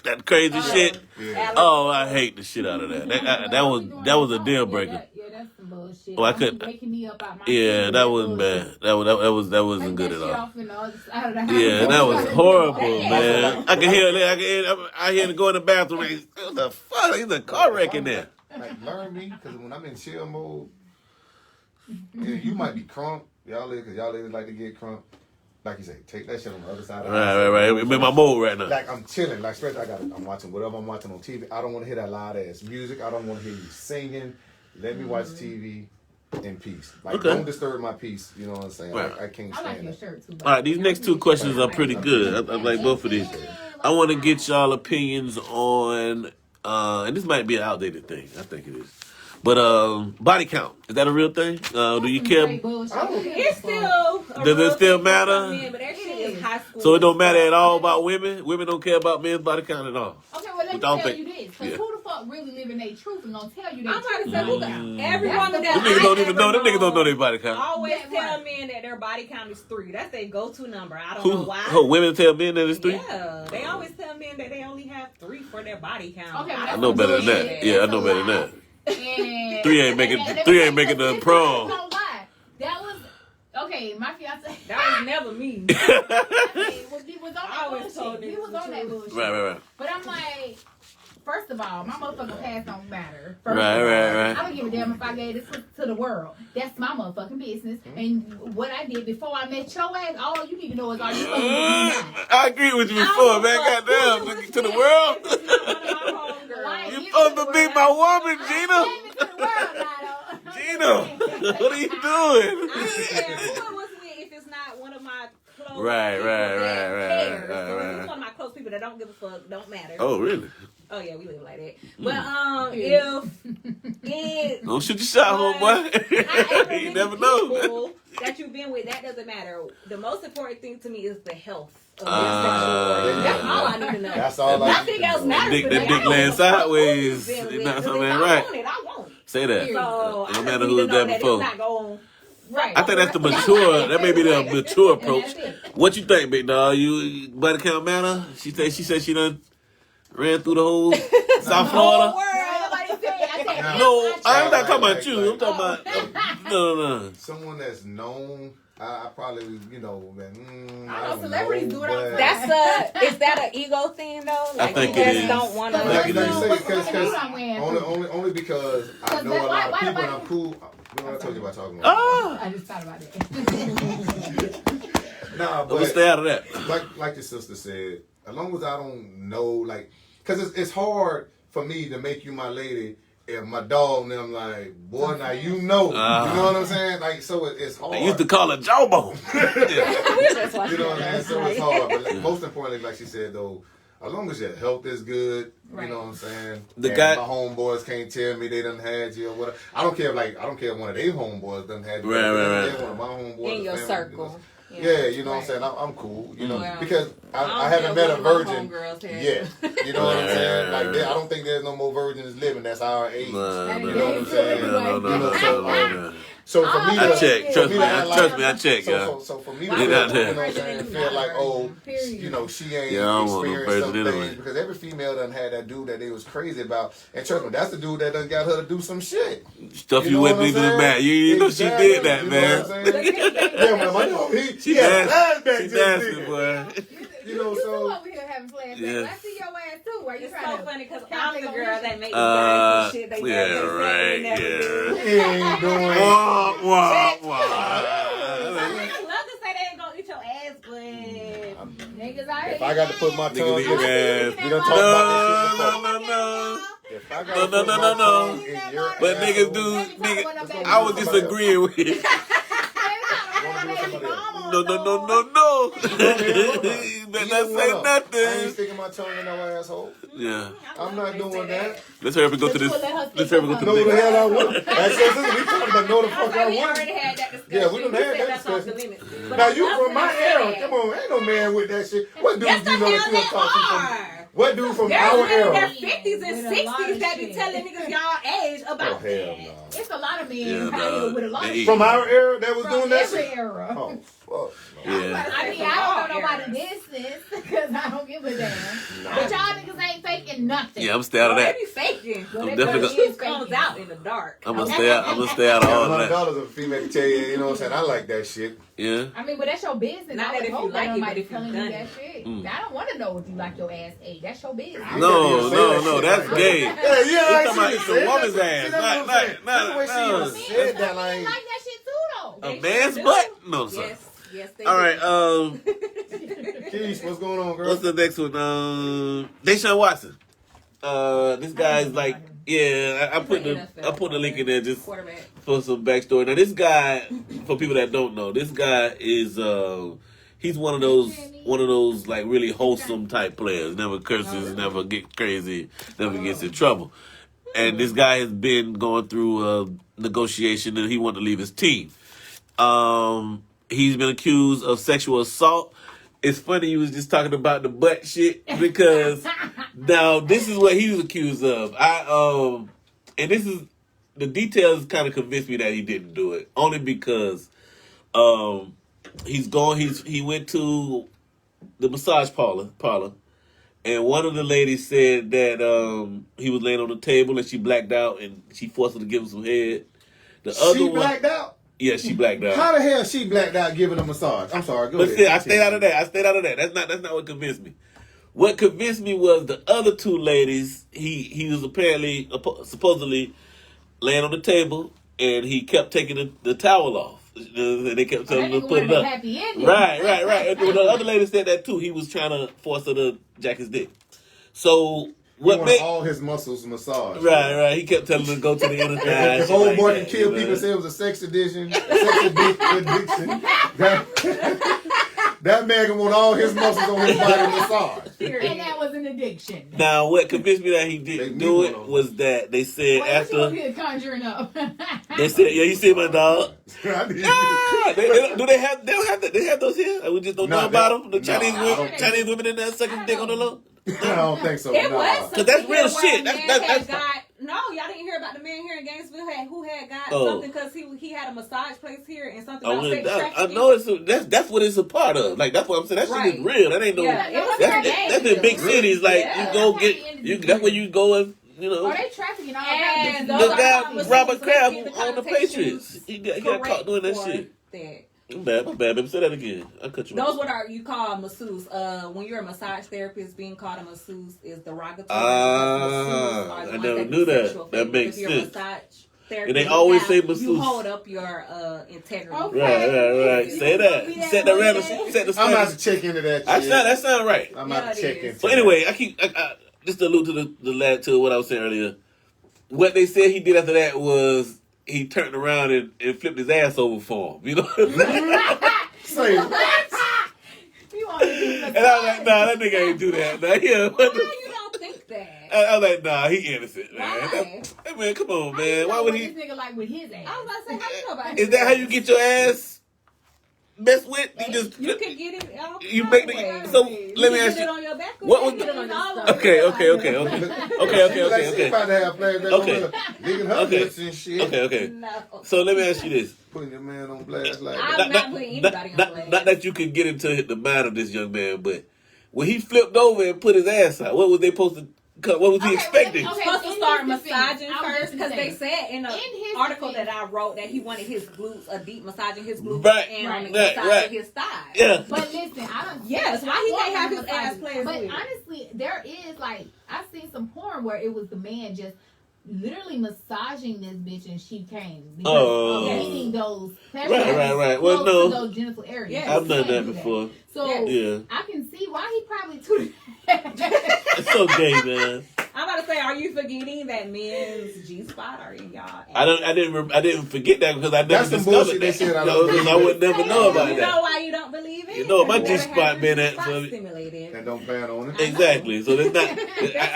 that crazy shit. Yeah. Oh, I hate the shit out of that. That was a deal breaker. Yeah, that's some bullshit. Oh, I couldn't. Waking me up out my Yeah, sleep, that wasn't bad. That wasn't good at all. Yeah, that was horrible, man. I hear it go in the bathroom. Like, what the fuck? There's a car wreck in there. Like, learn me, because when I'm in chill mode, yeah, you might be crunk. Y'all ladies like to get crunk. Like you say, take that shit on the other side of the house. Right. I'm in my mode right now. Like, I'm chilling. Like, especially I'm watching whatever I'm watching on TV. I don't want to hear that loud ass music. I don't want to hear you singing. Let me watch TV in peace. Like, don't disturb my peace. You know what I'm saying? Right. I can't I like stand your it. shirt too. All right, these next two questions are pretty good. I like both of these. I want to get y'all opinions on, and this might be an outdated thing. I think it is. But body count, is that a real thing? Do you care? It's still. Does it still matter? Men, but that shit is high school. So it don't matter at all about women? Women don't care about men's body count at all? Okay, well, let me Don't tell think- you this. Because yeah. who the fuck really living their truth and gonna tell you their I'm truth? trying to say, every That's woman the that Them niggas don't even know. Them I niggas don't know their body count. always That tell right. men that their body count is 3. That's their go-to number. I don't know why. Who women tell men that it's 3? Yeah, they always tell men that they only have 3 for their body count. Okay, I know better than that. Yeah, I know better than that. And 3 ain't making the prom. Don't lie. That was okay. My fiance. That was never me. was on I that always told bullshit. He niggas was the on that truth. bullshit. Right. But I'm like, first of all, my motherfucking past don't matter. First Right. I don't give a damn if I gave this to the world. That's my motherfucking business. And what I did before I met your ass, all you need to know is, are you fucking with me now? I agree with you before, man. Goddamn, look to the world. You supposed to be my woman, Gina. Gina, what are you doing? I don't care who I was with if it's not one of my close Right. people that cares. So if it's one of my close people that don't give a fuck, don't matter. Oh, really? Oh yeah, we live like that. But if it Don't shoot your shot, homeboy. You never know. people that you've been with, that doesn't matter. The most important thing to me is the health of your sexual. That's all I need to know. That's all I Nothing need to else know. matters. Dick- to that me. dick I don't laying give a fuck sideways. who you've been It's with, not 'cause something if ain't I right. want it, I won't. Say that. So No I just matter need who to was know there that before. it's not going Right. I think that's the mature. That may be the mature approach. What you think, big dog? You body count matter? She said she done ran through the whole South Florida. No, I'm not talking about you. I'm talking about no. Someone that's known, I probably, man. I know celebrities do it all the time. That's is that an ego thing though? Like think you it just is. don't want to. Like you What's say, only because I know a lot of people and I'm cool. You know what I told you about talking about? I just thought about it. Nah, Let's stay out of that. like your sister said, as long as I don't know, because it's hard for me to make you my lady. If my dog, and I'm like, boy, now you know what I'm saying? Like, so it's hard. I used to call her Jawbone. You know what I'm saying? So it's hard. But most importantly, like she said, though, as long as your health is good, Right. you know what I'm saying? The and guy, my homeboys can't tell me they done had you or whatever. I don't care if one of their homeboys done had you. Right. One of my homeboys. In your family, circle. Yeah, you know what I'm saying? I'm cool, you know, Well, because I haven't met a virgin yet. You know what I'm saying? Like, I don't think there's no more virgins living that's our age. You know what I'm saying? No. So for me, I check. Trust me, I check, y'all. So for me, Get out there. you know what I'm saying, to feel like, oh, you know, she ain't experienced some things because every female done had that dude that they was crazy about, and trust me, that's the dude that done got her to do some shit. Stuff you wouldn't even mad. You know she did that, man. Yeah, man, she nasty, boy. You know, so over here having flashbacks. I see your ass too. Where you It's trying so to funny because I'm the girl that makes the shit they never he ain't doing. Wah. I love to say they ain't gonna eat your ass, but niggas out here. If I got to put my tongue in your ass, we done talked about this shit before. No. But niggas do, nigga. I was disagreeing with you. No. You better not say I nothing. ain't sticking my tongue in no asshole. Yeah. I'm not doing that. Let's hurry up and go to this. Let's hurry up and go to No, the this. hell I won't. That's just we talking about no the fuck I we want. already had that discussion. Yeah, we done had that discussion. Now you from my era. Come on, ain't no man with that shit. What dude you know that you'll talk to? What dude from our in era? their 50s and 60s that be telling niggas y'all age about Oh hell no. It's a lot of men out here with a lot of From our era that was from doing that every shit? era. Oh, fuck. Yeah. I mean, I don't know nobody business because I don't give a damn. But y'all niggas ain't faking nothing. Yeah, I'm stay out of that. They be faking. I'm The definitely truth comes out in the dark. I'm gonna stay out of all that. $100 a female can tell you know what I'm saying? I like that shit. Yeah. I mean, but that's your business. Not I that would if you hope like it, but nobody if you telling done you that it. shit. I don't want to know if you like your ass ate. That's your business. No, that's gay. Yeah, You I talking about see it's it. a woman's ass. That's the way she No. even said that. I Like, like that shit too, though. A man's butt? No, sir. Yes, they All right, Keith, what's going on, girl? what's the next one? Deshaun Watson. This guy's like, yeah, I put the link in there just for some backstory. Now, this guy, for people that don't know, this guy is he's one of those like really wholesome type players. Never curses, never get crazy, never gets in trouble. And this guy has been going through a negotiation, and he wanted to leave his team. He's been accused of sexual assault. It's funny you was just talking about the butt shit because now this is what he was accused of. And this is the details kind of convinced me that he didn't do it only because he went to the massage parlor, and one of the ladies said that he was laying on the table and she blacked out and she forced him to give him some head. She blacked out? Yeah, she blacked out. How the hell she blacked out giving a massage? I'm sorry. Go ahead. Still, I stayed out of that. That's not what convinced me. What convinced me was the other two ladies. He was supposedly laying on the table, and he kept taking the towel off. And they kept telling him to put it up. Right. And the other lady said that too. He was trying to force her to jack his dick. So what made all his muscles massaged? Right. He kept telling him to go to the inner thigh. If old boy can kill people, say it was a sex addiction. That man can want all his muscles on his body massaged. And that was an addiction. Now, what convinced me that he didn't do it was that they said after. What you conjuring up? They said, yeah, you see my dog? Yeah. They have those here? We just don't know about them? The Chinese women in there sucking dick on the low? I don't think so. It was because that's real shit. That's no, y'all didn't hear about the man here in Gainesville who had got something because he had a massage place here and something about sex trafficking. I know that's what it's a part of. Like that's what I'm saying. That shit is real. That ain't no. That's in big cities. Like you go that's where you go and. You know, they trafficking all and the guy Robert Kraft on the Patriots. He got caught doing that shit. My bad, baby. Say that again. I cut you. Those what you call masseuse. When you're a massage therapist, being called a masseuse is derogatory. I never knew that. That makes sense. And they always say masseuse. You hold up your integrity. Okay. Right. Say that. Set the random. Set the. I'm about to check into that. That sound right. I'm about to check into. So anyway, I just to allude to what I was saying earlier. What they said he did after that was he turned around and flipped his ass over for him. You know. Say what? You want to do And I was like, nah, that nigga ain't do that. Nah, yeah. Why you don't think that? I was like, nah, he innocent, man. Why? Hey, man, come on, How man. you Why know would what he? this nigga like with his ass? I was about to say, how you know about Is that how you get your ass messed with? You just You can get it. you make the. So let me ask Get it you. on your back. What was get it on your stomach. Okay. Like, she about to have flashbacks Okay. on her, licking her lips and shit. Okay. No. So let me ask you this. Putting your man on blast like I'm that. not putting anybody on blast. Not that you can get into the mind of this young man, but when he flipped over and put his ass out, what was they supposed to? What was he expecting? He's supposed to start massaging I was first just because saying. they said in an his article defense- that I wrote that he wanted his glutes, a deep massaging his glutes Right, and right, on the inside right. of his thighs. Yeah. But listen, I don't. Yes, why he can't have his ass players But with? honestly, there is like I've seen some porn where it was the man just literally massaging this bitch and she came because of hitting those Right. Well, close no. to those genital areas. Yes. I've You done can't that do before. So Yeah. I can see why he probably took It's so gay, man. I'm about to say, are you forgetting that men's G spot are in y'all? I didn't forget that because I never That's some discovered bullshit they that. said I No, don't 'cause I would never know about You that. know why you don't believe it? You know what my You G never spot had been your at spot for- stimulated. And don't plan on it. Exactly. So that's not.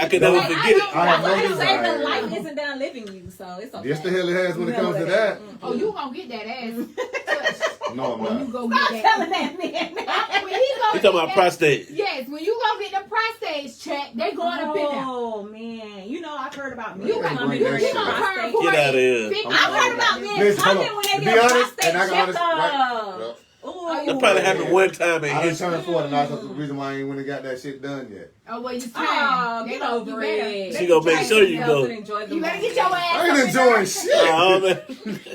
I can never No, forget I it. have That's no why you say desire. the life isn't done living you, so it's okay. Yes, the hell it has when it comes to Remember that. Oh, you gonna get that ass. No, I'm When you not. go Stop get telling that. that man. When he go You talking get about that- prostate? Yes, when you go get the prostate check, they going up in there. Oh man, you know I've heard about men You ain't coming bring with that shit prostate. up. Turn Get outta here. 50. I've heard about men Listen, hold coming on. when To they be get a honest, prostate and I can check honest- up. Well, Ooh. That probably happened one time in I done history. turned 40 and that's the reason why I ain't went and got that shit done yet. Oh, well, you Oh, trying. get over it. She gonna make sure you go. You better get your ass I up ain't in enjoying there. shit. Oh, man.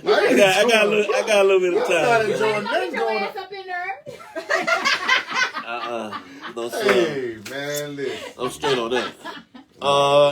I got a little bit of I'm not time. You enjoying better go nothing get your going ass on. up in there. No sir. Hey, man, listen. I'm straight on that.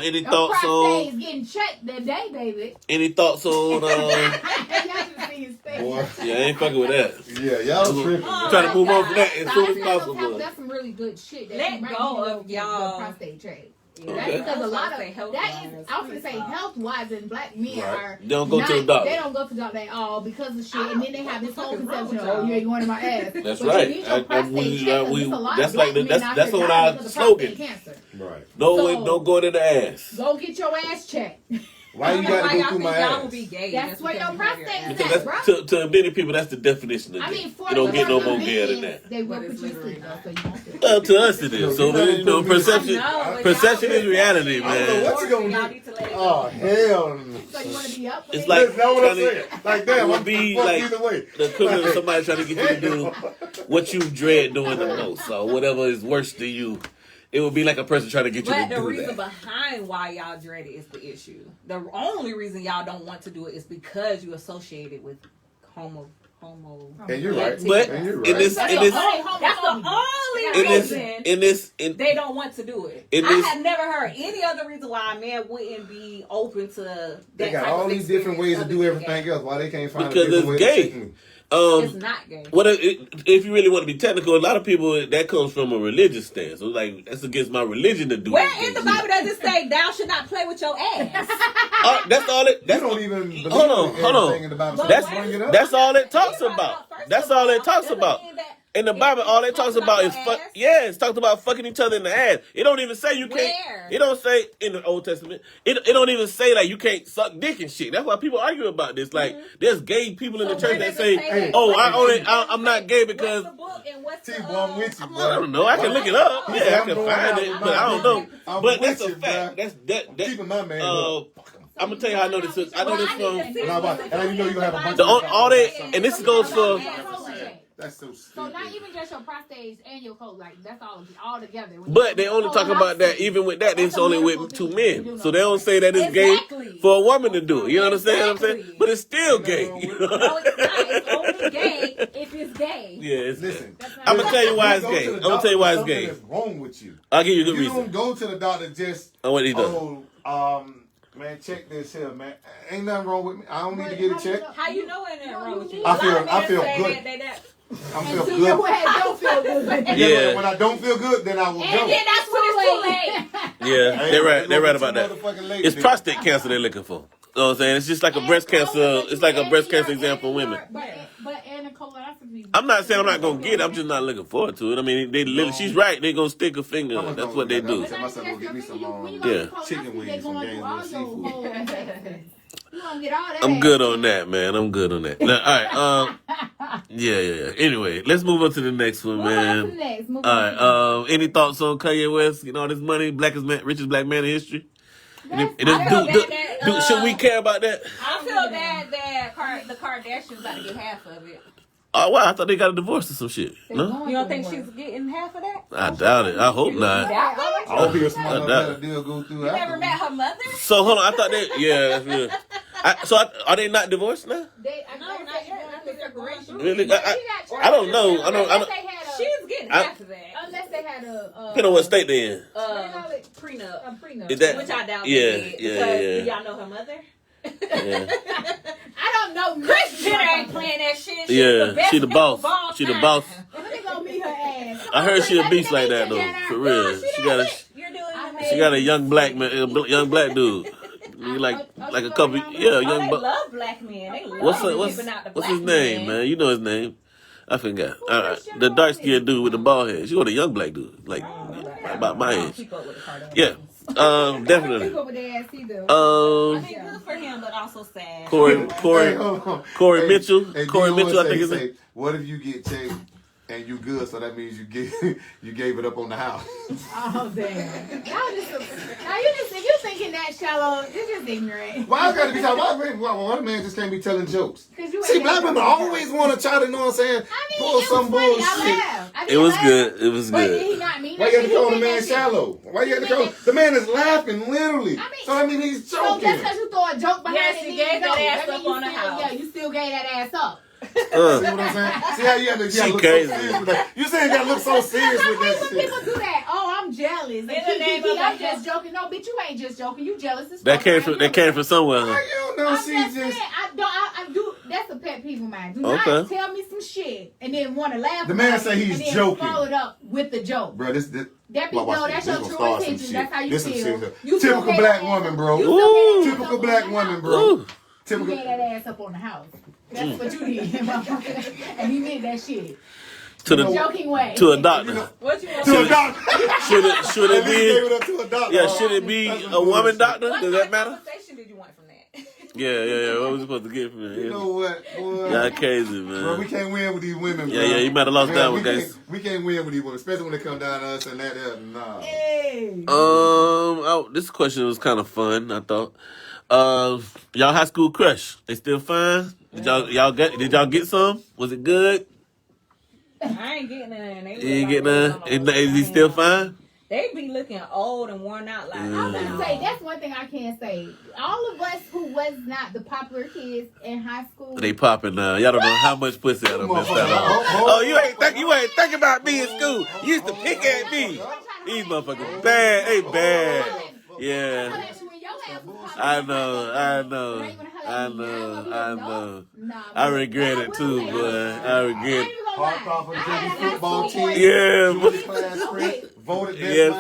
Any Your thoughts prostate on? is getting checked today, baby. Any thoughts on? Y'all should see his face. Boy. Yeah, I ain't fucking with that. Yeah, y'all tripping. Oh, Trying to move on from that as So soon as that's possible. That's some really good shit. That Let you might go need to of get y'all. The prostate check. Okay. That's because a lot of Say health that is. wise, I was gonna say health wise, and black men Right. are They don't go to the doctor. They don't go to the doctor at all because of shit, and then they have this whole Fucking wrong conception with of, oh, y'all. you ain't going to my ass. That's But right. You need your prostate checked, 'cause there's a lot that's of like black the- men out that's here on dying our because of slogan. prostate cancer. Right. No going in the ass. Go get your ass checked. Why you gotta go through my Y'all will ass? be gay. That's just where because your you have your prostate ass. is Because at, that's, bro. to many people, that's the definition of I gay. mean, for You don't get no for more the gay than men, that. They will But put it's you to sleep literally though, so you won't feel. Well, to us it is. So You know, perception, I know, but perception y'all- is reality, I don't know man. what you gonna Y'all do. need to let it go. Oh, hell no. So you want to be up? It's with like it? That's not what I'm trying to- saying. Like, damn, it would I'm be fucked like either way. the equivalent of somebody trying to get you to do what you dread doing the most, or whatever is worse than you. It would be like a person trying to get you But to the do reason that. behind why y'all dread it is the issue. The only reason y'all don't want to do it is because you associate it with homo. And you're right. But And you're in right. this, That's in the this, only reason in they don't want to do it. in I this, have never heard any other reason why a man wouldn't be open to that. They got type all of these different ways to experience do other than everything gay. else. Why they can't find Because a different it's way gay. to trick me? It's not gay. What if you really want to be technical? A lot of people that comes from a religious stance. So like that's against my religion to do. Where this in the thing. Bible does it say thou should not play with your ass? That's all it. You That's don't even believe hold on. everything in the Bible. So That's bring it up. that's all it talks You brought it about. up first That's of all it all. talks Doesn't about. mean that In the Bible, all it talks about is your fuck. ass? Yeah, it's talked about fucking each other in the ass. It don't even say you can't. Where? It don't say in the Old Testament. It don't even say like you can't suck dick and shit. That's why people argue about this. Like there's gay people in the So church where that does it say, that? "Oh, What's I'm not gay because." What's the book and what's the T-boy, I'm with you, I bro. don't know. I can look it up. I'm Yeah, I I'm can going find out it, with but I don't know. I'm But with that's a you, fact. bro. That. Keeping my man. I'm gonna tell you how I know this. I know this from. And you know you have a bunch The of all they and this goes for. That's so So stupid. not even just your prostate and your colon, like that's all together. But they only talk about that. Even with that, it's only with two men. So they don't say that it's gay for a woman to do it. You understand what I'm saying? Exactly. But it's still gay. No, it's not. It's only gay if it's gay. Yeah, it's Listen, I'm gonna tell you why it's go to gay. the I'm gonna tell you why it's doctor, gay. something is wrong with you. I'll give you a good You don't reason. go to the doctor just. Oh, what he does? Man, check this here, man. Ain't nothing wrong with me. I don't need to get a check. How you know ain't nothing wrong with you? I feel A lot of men good. say that- I feel Until good. your ass don't feel good. And Yeah. then when I don't feel good, then I will And go. then that's when it's too late. Yeah, Hey, they're right. it's They're right gonna be about too that. motherfucking late It's then. prostate cancer they're looking for. You know what I'm saying? It's just like a breast cancer. It's like a breast cancer exam for women. But and a colonoscopy I'm not saying I'm not gonna get it. I'm just not looking forward to it. I mean, she's right. They gonna stick a finger. That's what they do. Tell myself, get me some chicken wings from Gainesville seafood. I'm good on that, man. I'm good on that. Now, all right. Yeah. Anyway, let's move on to the next one, man. All right. Any thoughts on Kanye West getting all this money? Richest black man in history. Should we care about that? I feel bad that the Kardashians about to get half of it. Oh, wow. I thought they got a divorce or some shit. No? You don't think she's getting half of that? I doubt it. I hope not. I hope you're smart enough to deal go through. You never met her mother? So, hold on. I thought that's real. Are they not divorced now? No, not yet. Not the separation. Really? I don't know. I don't. She's getting half of that. Unless they had a... Depending on what state they in. Prenup. Is that, which I doubt. Yeah. Do y'all know her mother? Yeah. I don't know. Chris Jenner ain't playing that shit. She the boss. She the boss. Let me go meet her ass. I heard she a beast like that though. For real. She got a young black man, young black dude. Like a couple, young. They love black men. They love what's his name, man? You know his name. I forgot. All right, the dark skinned dude with the bald head. She was a young black dude, like about my age. Yeah. Definitely. I mean, good for him, but also sad. Corey Mitchell. Corey Mitchell, I think his name. What if you get checked and you good? So that means you gave it up on the house. Oh damn! If you thinking that shallow, you're just ignorant. Why I gotta be talking? Why one man just can't be telling jokes? See, black women always want to try to, you know what I'm saying? Pull some bullshit. It was good. It was good. Did he not mean Why you have to call the man shallow? Why you have to call the man is laughing literally? So I mean he's joking. So just because you throw a joke behind it, you gave that ass up on the house. Yeah, you still gave that ass up. See what I'm saying? See how you have to look so serious with that? You saying you gotta look so serious with that shit. People do that. Oh, I'm jealous. I'm just joking. No, bitch, you ain't just joking. You jealous as fuck. That came from somewhere. Huh? You know, she just. I do. That's a pet peeve of mine. Do not tell me some shit and then want to laugh. The man say he's joking. Follow it up with the joke, bro. That's your true intention. That's how you feel. Typical black woman, bro. Typical black woman, bro. You gave that ass up on the house. That's what you did, and he meant that shit. Joking way. To a doctor. What you want to a doctor? Should it be? Gave it up to a doctor. Yeah, should it be a woman doctor? Does that matter? What conversation did you want from that? Yeah. What was we supposed to get from it? You know what, boy? Y'all crazy, man. Bro, we can't win with these women, bro. Yeah, you might have lost that one, guys. We can't win with these women, especially when they come down to us and that. Nah. Hey. This question was kind of fun, I thought. Y'all high school crush, they still fine? Did y'all get some? Was it good? I ain't getting none. You ain't getting none? Is he still fine? They be looking old and worn out. Like I was gonna say, that's one thing I can't say. All of us who was not the popular kids in high school, they popping now. Y'all don't know how much pussy I done missed out on. Oh, you ain't think about me in school. You used to pick at me. These motherfuckers bad. They bad. Yeah. I know. I regret it too, boy. I regret it. Football team. Yeah. Voted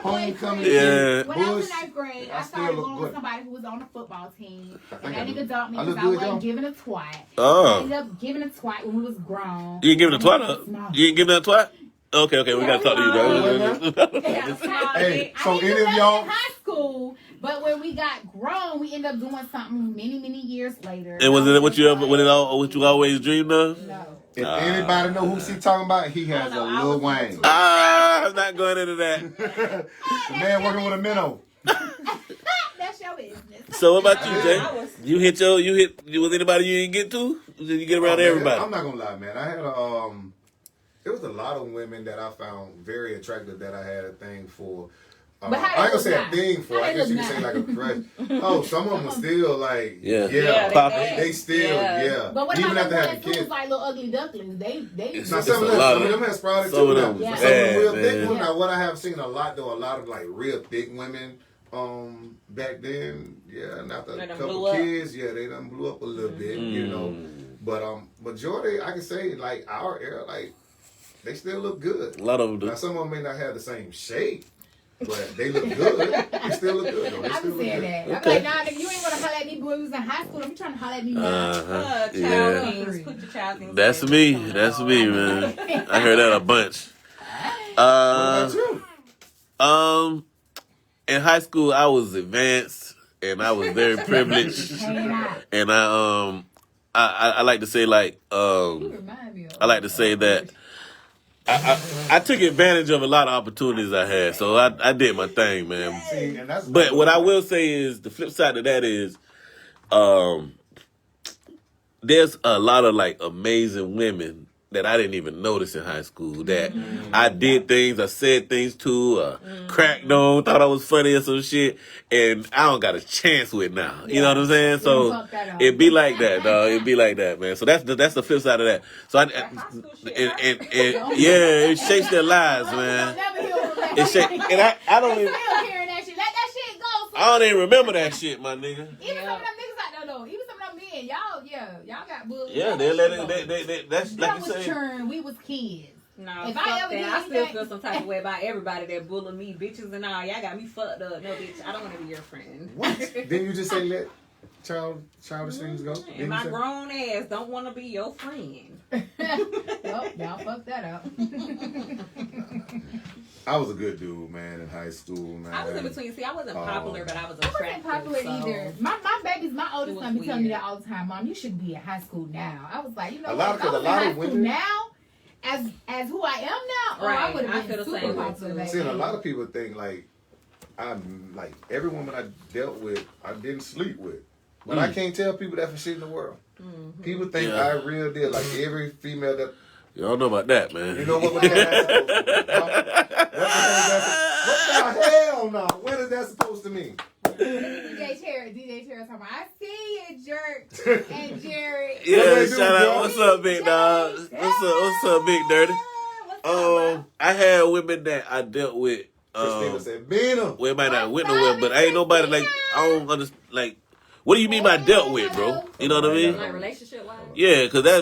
homecoming. Yeah. When I was in 9th grade, I started going with somebody who was on the football team. And that nigga dumped me because I wasn't giving a twat. I ended up giving a twat when we was grown. You ain't giving a twat? You ain't giving a twat? Okay, we gotta talk to you, bro. Hey, so any of y'all in high school, but when we got grown, we ended up doing something many years later. And was it what you always dreamed of? No. If anybody know who she talking about, he has a Lil Wayne. I'm not going into that. The man working with a minnow. That's your business. So what about you, Jay? You hit. Was anybody you didn't get to? Did you get around everybody? I'm not gonna lie, man. I had there was a lot of women that I found very attractive that I had a thing for. I ain't gonna say a thing for. I guess you could say like a crush. Oh, some of them were still like, they still. But what about the ones who was like little ugly ducklings? They. Some of them have sprouted too. Some of them real thick women. Yeah. Now, what I have seen a lot of like real thick women. Back then, and after a couple kids, they done blew up a little bit, you know. But majority, I can say like our era, like. They still look good. A lot of them do. Now, some of them may not have the same shape, But they look good. They still look good, though. They I'm still saying look that. good. I'm like, nah, nigga, you ain't want to holler at me, boy. We was in high school. I'm trying to holler at me now. Yeah. Put your child things. That's me. That's me, man. I heard that a bunch. What about you? In high school, I was advanced and I was very privileged. And I like to say like I like to say that I took advantage of a lot of opportunities I had, so I did my thing, man. See, and that's But what I will say is the flip side of that is, there's a lot of like amazing women that I didn't even notice in high school that I did things, I said things to, cracked on, thought I was funny or some shit, and I don't got a chance with now. You know what I'm saying? So it be like that, dog. It be like that, man. So that's the flip side of that. So and yeah, it shapes their lives, man. It shapes, and I don't even. I don't even remember that shit, my nigga. Even some of them niggas out there though. Even some of them men, y'all got bullied. Yeah, they let it. That's like you said. Churn. We was kids. No, if I ever I still feel some type of way about everybody that bully me, bitches and all. Y'all got me fucked up. No, bitch, I don't want to be your friend. What? Didn't you just say let childish things go? And my grown ass don't want to be your friend. Well, y'all fucked that up. I was a good dude, man, in high school, man. I was in between. See, I wasn't popular, but I was attractive. I wasn't popular either. My oldest son be telling me weird. that all the time. Mom, you should be in high school now. I was like, you know, A lot if I was of in high women- school now, as who I am now, Right. I would I have feel been the super same way, popular. too. back See, and a then. lot of people think like I'm like every woman I dealt with, I didn't sleep with, but I can't tell people that for shit in the world. People think I real deal. Like every female that Y'all know about that, man. you know what was that supposed to mean? What the hell no? What is that supposed to mean? DJ Terrell talking about, I see you, jerk, and Jared. Yeah, shout out. What's up, big dog? What's up, big dirty? I had women that I dealt with. Christina said, "Bina." We might not went nowhere, but ain't nobody like I don't understand. Like, what do you mean by dealt with, bro? You know what I mean? Like relationship wise. Yeah, because There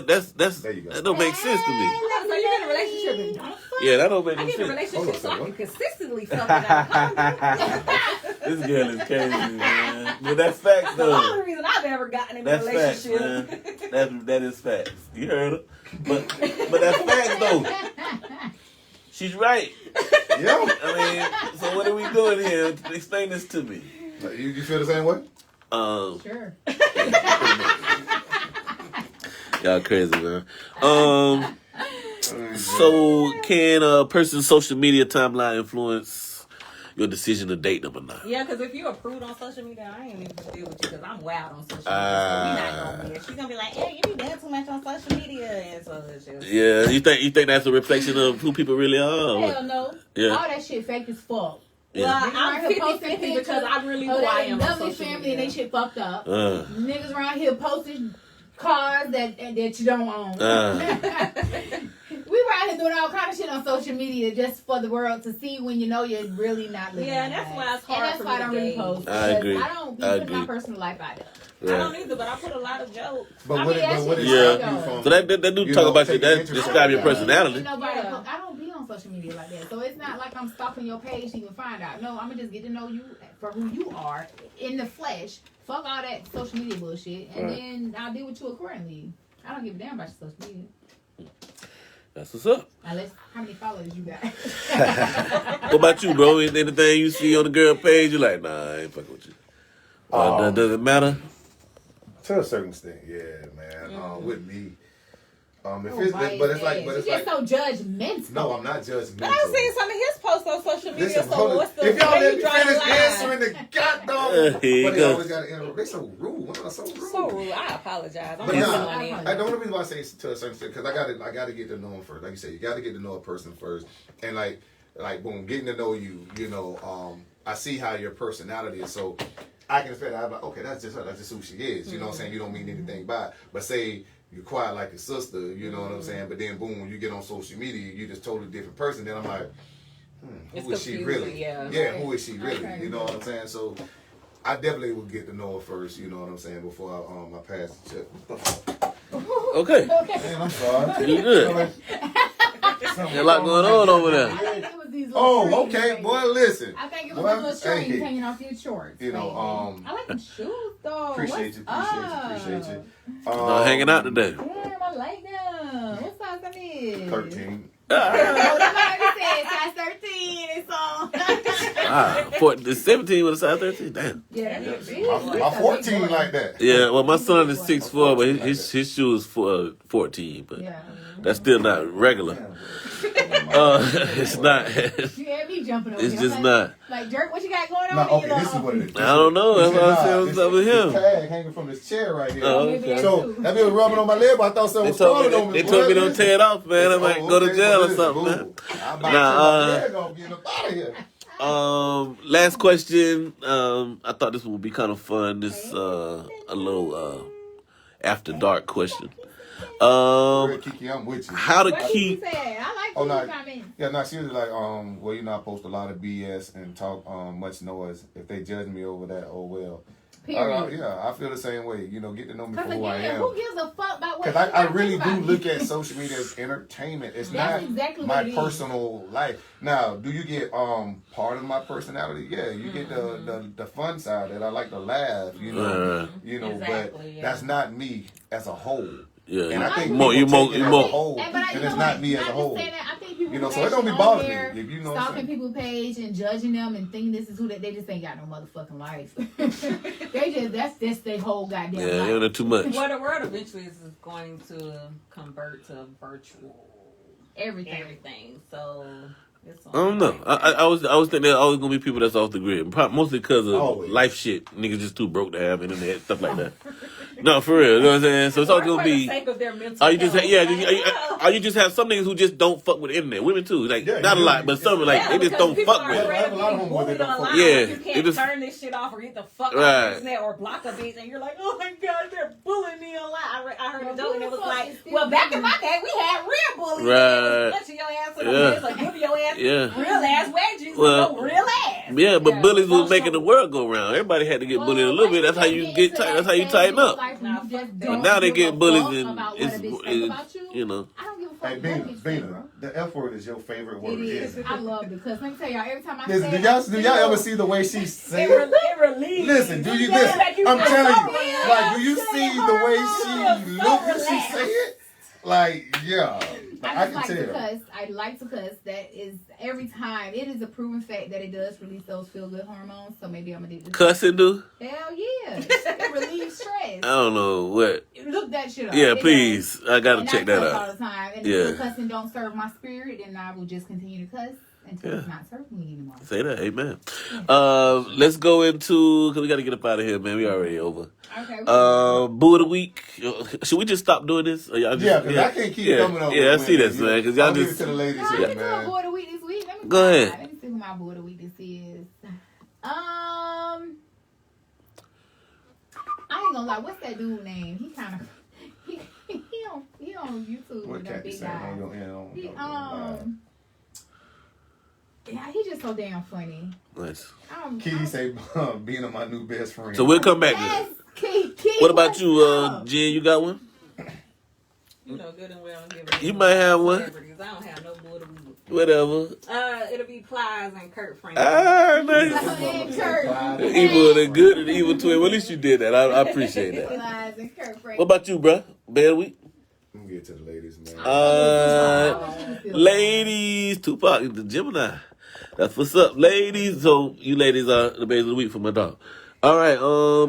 you go. that don't make sense to me. So you in a relationship and don't fuck? Yeah, that don't make I no get in a sense. relationship so I can consistently fuck without This girl is crazy, man. But that's facts, the though. only reason I've ever gotten in a That's facts, relationship. man. That is facts. You heard her, but that's facts, though. She's right. Yeah. I mean, so what are we doing here? Explain this to me. You feel the same way? Sure. Y'all crazy, man. So can a person's social media timeline influence your decision to date them or not? Yeah, because if you a prude on social media, I ain't even gonna deal with you because I'm wild on social media. So we not gonna be. She's gonna be like, "Hey, you be doing too much on social media," and so it's just. Yeah, you think that's a reflection of who people really are? Hell no. Yeah. All that shit fake as fuck. Yeah. Well, I'm 50-50 because I really who I am on lovely social family media. and they shit fucked up. Uh. Niggas around here posting cars that you don't own. We were out here doing all kind of shit on social media just for the world to see when you know you're really not living. Yeah, and that's why it's hard and that's for why I me don't to really gauge. post. I agree. I don't be I putting my agree. personal life out there. I don't either, but I put a lot of jokes. But what is Yeah. you from? So that do talk about you. That describe your personality. I don't be on social media like that. So it's not like I'm stalking your page to even find out. No, I'm going to just get to know you for who you are in the flesh. Fuck all that social media bullshit. And then I'll deal with you accordingly. I don't give a damn about your social media. That's what's up. Unless, how many followers you got? What about you, bro? Anything you see on the girl page, you're like, nah, I ain't fucking with you. Does it matter? To a certain extent, yeah, man. With me, You're just so judgmental. No, I'm not judgmental. But I was seeing some of his posts on social media. Listen, So what's the if y'all where let you me draw the finish line? answering the goddamn, Here you but they go. always got to interrupt. They so rude. Women are so rude. So rude. I apologize. I'm But just nah, funny. I don't know reason why I say it's to a certain extent because I got to get to know them first. Like you said, you got to get to know a person first, and like boom, getting to know you. You know, I see how your personality is, so I can expect. I'm like, okay, that's just her. That's just who she is. You know what I'm saying? You don't mean anything by it. But say you're quiet like your sister. You know what I'm saying? But then boom, when you get on social media, you just totally different person. Then I'm like, who is she really? Yeah. Who is she really? Okay. You know what I'm saying? So I definitely will get to know her first. You know what I'm saying? Before I pass the check. Okay. Man, I'm sorry. You good. There's a lot going on over there. It was the these little strings. Okay. Boy, listen. I think it was a little string hanging off your shorts. You know, I like them shoes, though. Appreciate you. Hanging out today. Damn, I like them. What size that is? 13. Size 13 is on. The 17 with a size 13. Damn. Yeah, that is My 14 like that. Yeah, well, my son is 6'4", but his shoes for 14, but that's still not regular. It's not. You had me jumping over It's here. just not. Like, Dirk, what you got going on? Nah, okay, this is what it is. I don't know. That's what I said. What's up with him? Tag hanging from his chair right here. Oh, okay. So that was rubbing on my leg, but I thought something was falling on me. They told me don't tear it off, man. I might go to jail or something, man. I'm about to get up out of here. Last question. I thought this would be kind of fun. This a little after dark question. Kiki, I'm with you. How to What keep? I like comments. Yeah, no, she was like, well, you're not post a lot of BS and talk much noise. If they judge me over that, oh well. Period. I feel the same way. You know, get to know me for who I Again, am. who gives a fuck about what? Because I really do look at social media as entertainment. It's That's not exactly my what it personal life. Now, do you get part of my personality? Yeah, you get the fun side that I like to laugh. You know, Exactly, but that's not me as a whole. Yeah, And I think you more. and it's not me as a whole. I think people, You know, so it don't be bothering me. If you know what I'm stalking saying. people's page and judging them and thinking this is who they just ain't got no motherfucking life. That's their whole goddamn life. Yeah, too much. Well, the world eventually is going to convert to virtual everything. So it's I don't know. I was thinking there's always gonna be people that's off the grid, mostly because of life shit. Niggas just too broke to have internet, stuff like that. No, for real. You know what I'm saying? So it's always gonna be. Are you just have some niggas who just don't fuck with the internet? Women too, like not a lot, but some like they just don't fuck with it. Yeah, you can't turn this shit off or get the fuck off the internet or block a bitch, and you're like, oh my god, they're bullying me online. I heard a joke and it was like, well, back in my day, we had real bullies. Right. Touching your ass in the face, like give your ass real ass wedges, real ass. Yeah, but bullies was making the world go round. Everybody had to get bullied a little bit. That's how you get. That's how you tighten up. But now they get bullied and it's you know. I don't give a fuck. Hey, Bina, the F word is your favorite word. It is. I love it because let me tell y'all, every time I Listen, say do y'all ever see the way she said it? It relieves. Listen, do you listen? I'm telling you, like, do you see the way she look when she say it? Like, yeah. I can tell. I like to cuss. That is every time. It is a proven fact that it does release those feel good hormones. So maybe I'm addicted. Cussing do? Hell yeah! It relieves stress. I don't know what. Look that shit up. Yeah, please. I gotta check that out. All the time. And if cussing don't serve my spirit, then I will just continue to cuss until it's not serving me anymore. Say that, amen. Let's go into because we gotta get up out of here, man. We already over. Okay. Boo of the week. Should we just stop doing this? Because I can't keep coming up. Yeah, I see this, man. Because y'all I'll just. give it to the ladies I here, can do a man. boo of the week this week. Go ahead. Let me see who my boo of the week this is. I ain't gonna lie. What's that dude name? He kind of he on YouTube with that big guy. Yeah, he's just so damn funny. Nice. Kitty say being my new best friend. So we'll come back to Yes, it. What about you, Jen? You got one? You know good and well. I'm You might have one. I don't have no boo of the week. Whatever. It'll be Plies and Kurt Franklin. Nice. The evil, the good, and the evil twin. Well, at least you did that. I appreciate that. Plies and Kurt Franklin. What about you, bruh? Bad week? I'm gonna get to the ladies, man. Ladies, Tupac, the Gemini. That's what's up, ladies. So you ladies are the babies of the week for my dog. All right.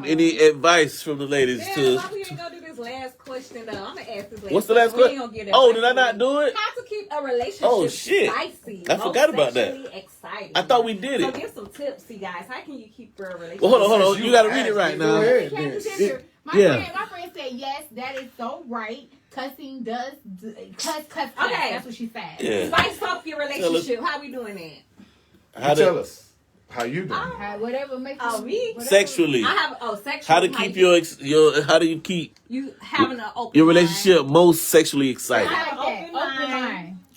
Any advice from the ladies why we ain't gonna do this last question though? I'm gonna ask this last. What's the last question? Oh, did I not do it? How to keep a relationship spicy? I forgot about that. Exciting. I thought we did it. So give some tips, see guys. How can you keep a relationship? Well, hold on. You gotta read it right now. My friend said yes. That is so right. Cussing does cuss. Okay, that's what she said. Yeah. Spice up your relationship. How we doing that? Tell us how you doing. Whatever makes me sexually. I have sexually. How to keep your how do you keep you having an open your relationship most sexually exciting?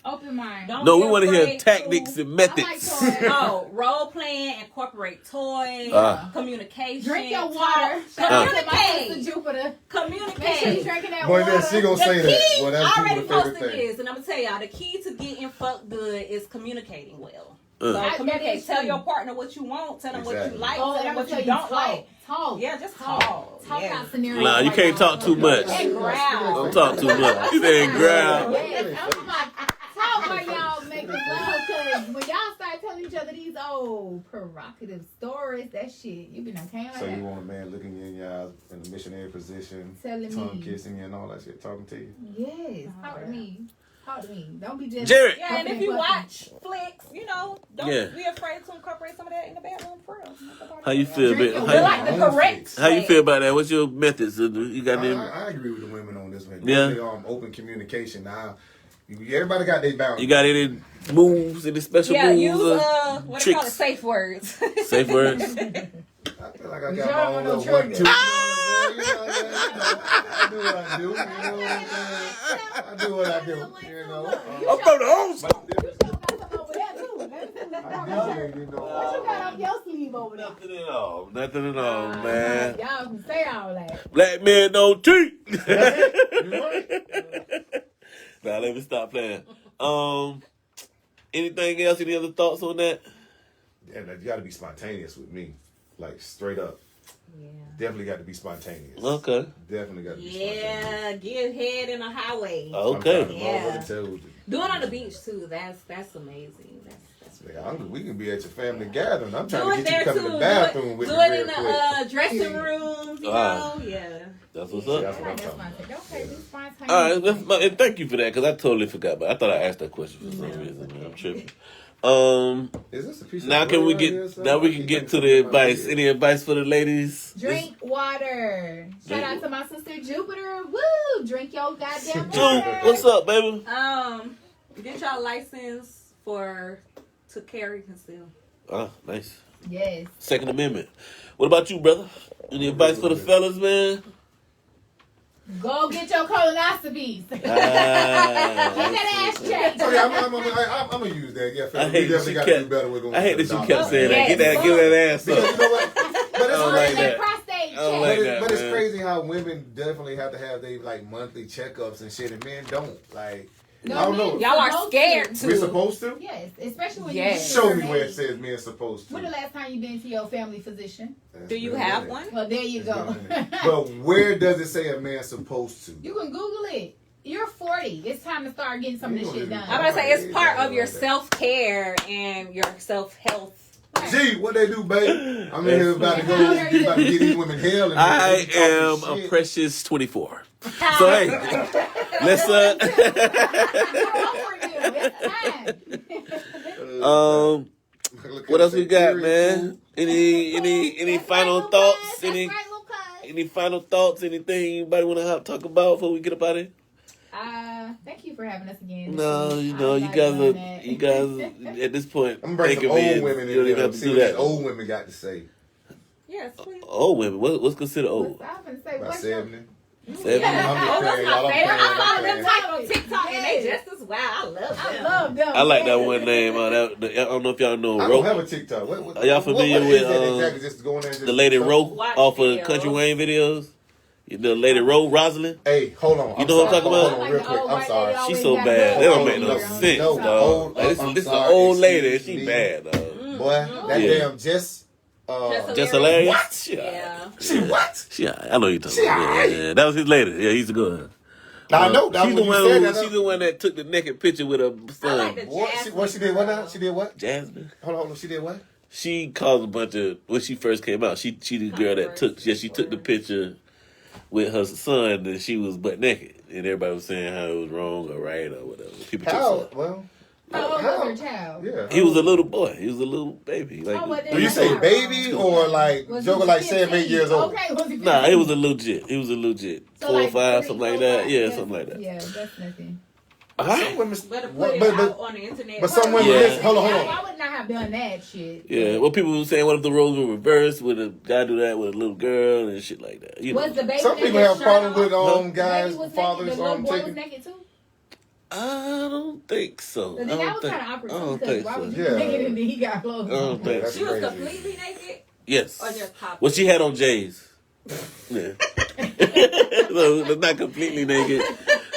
Open mind. No, we want to hear tactics and methods. Role playing, incorporate toys, communication. Drink your water. Communicate. Drinking that Boy, water. she gonna say that. Well, that's I already Jupiter's favorite posted thing. this, and I'm gonna tell y'all the key to getting fucked good is communicating well. So communicate. Tell your partner what you want. Tell them what you like. Tell them what you don't like. Talk. Yeah, just talk. Talk out scenarios. Nah, you can't talk too much. Don't talk too much. You saying growl. Talk while y'all making love, because when y'all start telling each other these old provocative stories, that shit, you been okay on So that. you want a man looking you in your eyes in the missionary position, Telling tongue me. kissing you and all that shit, talking to you? Yes. Talk to me. Talk to me. Don't be just... Jared. Yeah, and if you watch flicks, don't be afraid to incorporate some of that in the bedroom for real. How you feel about How you feel about that? What's your methods? You got any? I agree with the women on this one. Yeah. Open communication. Now, everybody got their boundaries. You got any moves, any special moves? Use what tricks? they call it, safe words. Safe words. I feel like I got my own little 1, 2. I do what I do. You know what I'm saying? I do what I do. You know. I'm from the old school. You still got something over there, too. What you got up your sleeve over there? Nothing at all. Nothing at all, man. Y'all can say all that. Black men don't cheat. You right. Now let me stop playing. Anything else? Any other thoughts on that? And you got to be spontaneous with me, like straight up. Yeah. Definitely got to be spontaneous. Okay. Definitely got to be Yeah, spontaneous. give head in a highway. Okay. Yeah. Do Do it on the beach too. That's amazing. That's we can be at your family gathering. I'm do trying to it get you there to come too. in the bathroom with do me it real in quick. the dressing rooms. You know, yeah. That's what's That's up. what I'm That's talking my about. take. Okay, be spontaneous. All right, and thank you for that, because I totally forgot, but I thought I asked that question for some reason. Man. I'm tripping. Is this a piece of Now can bread we right get here, son? now we can get to the advice. Any advice for the ladies? Drink water. Shout out to my sister Jupiter. Woo! Drink your goddamn Dude, water. what's up, baby? Get y'all license to carry conceal. Ah, nice. Yes. Second Amendment. What about you, brother? Any advice for the fellas, man? Go get your colonoscopies. Get that ass checked. Okay, I'm gonna use that. Yeah, I we hate definitely got to do better with going. I hate that you to the kept doctor, saying man. that. Give that ass Because up. you know what? But it's don't crazy. like that. Prostate I don't check. like that, But it's man. crazy how women definitely have to have their like monthly checkups and shit, and men don't. Like, No, I don't know. men Y'all are supposed scared to. We're to. supposed to. Yes, especially when Yes. you Show me where it says men supposed to. When the last time you been to your family physician? That's Do you been a have minute. one? Well, there you That's go. been a minute. But where does it say a man's supposed to? You can Google it. You're 40. It's time to start getting some of this shit done. I'm gonna say it's part of your self care and your self health. Gee, what they do, babe? I'm in here about to go. You about to get these women hell. And I they talking am a shit. precious 24. So hey, let's what else we got, man? Any final thoughts? Any final thoughts? Anything anybody want to talk about before we get up out of here? Thank you for having us again. No, you know, you guys at this point, I'm bringing some thinking old women you don't in even there. have to See do what that. these old women got to say. Yes, please. Old women, what's considered old? About 70. 70? Yeah. I'm just playing, y'all. I'm I follow them playing. type on TikTok and they just as wild. I love them. I like that one name. I don't know if y'all know I don't have Ro. a TikTok. What, Are y'all familiar what with, is that exactly? Just go in there and just The lady Ro Watch off of videos. Country Wayne videos. You know, Lady Ro, Rosalind. Hey, hold on. You know what I'm talking about? Hold on, real quick. I'm sorry. She's so bad. That don't make no No, sense, no, dog. old, Like, I'm this is an sorry, old lady. excuse She me. bad, dog. Boy, that Yeah. damn Jess. Just hilarious. What? She alright. Yeah. She what? She alright. I know you talking She about. alright. Yeah. That was his lady. Yeah, he's a good one. I know. That's She's what the you one. said. She's the one that took the naked picture with her son, like the- What she did? What now? She did what? Jasmine. Hold on. She did what? She caused a bunch of when she first came out. She the girl that took. Yeah, she took the picture with her son, and she was butt naked, and everybody was saying how it was wrong or right or whatever. People took How? some. Well, How old was her child? yeah. He was a little boy. He was a little baby. Like, Oh, well, then Do you say baby or like Was joker he like 7, 8 years old? Okay, was he nah, 15? it was a legit. He was a legit. So 4 or like 5, 3, something like 4, that. 5, Yeah, something like that. Yeah, that's nothing. Some women, Better but, put it but, out on the internet. but some women, Yeah. listen, hold on. Why would not have done that shit? Yeah, well, people were saying, what if the roles were reversed? Would a guy do that with a little girl and shit like that? You know. Was the baby Some naked people have shirt problems off? with Huh? guys, The baby was fathers naked, the little boy was taking. naked too? I don't think so. Then that was kind of awkward I too, don't because think why so. would you Yeah. be naked and then he got clothes I don't on? think That's She was crazy. completely naked Yes. or just popped. Well, she had on J's. Yeah. So, not completely naked.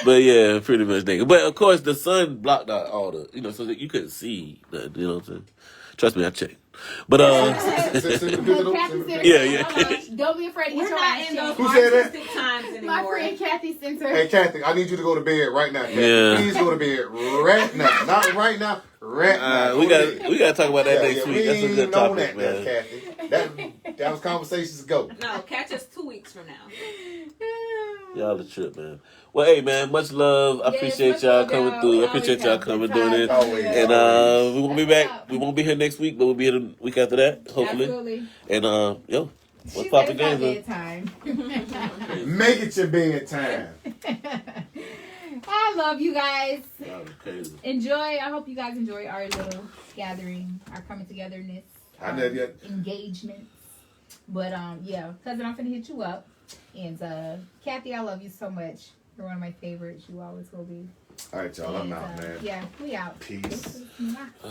But yeah, pretty much nigga. But of course, the sun blocked out all the, so that you couldn't see nothing. You know what I'm saying? Trust me, I checked. But yeah. Don't be afraid to get your ass checked. Who said that? Times anymore. My friend Kathy sent her. Hey Kathy, I need you to go to bed right now. Kathy. Yeah. Please go to bed right now. Not right now. Right now. We got to talk about that next week. That's a good topic, man. Kathy. That was conversations go. No, catch us 2 weeks from now. Y'all the trip, man. Well, hey, man, much love. I appreciate y'all coming through. I appreciate y'all coming doing it. And we won't be back. We won't be here next week, but we'll be here the week after that, hopefully. Absolutely. And what's Poppin' Gainesville? Make it your bedtime. I love you guys. Crazy. Enjoy. I hope you guys enjoy our little gathering, our coming togetherness, engagements. But yeah, cousin, I'm finna hit you up. And Kathy, I love you so much. You're one of my favorites. You always will be. All right, y'all. I'm out, man. Yeah, we out. Peace.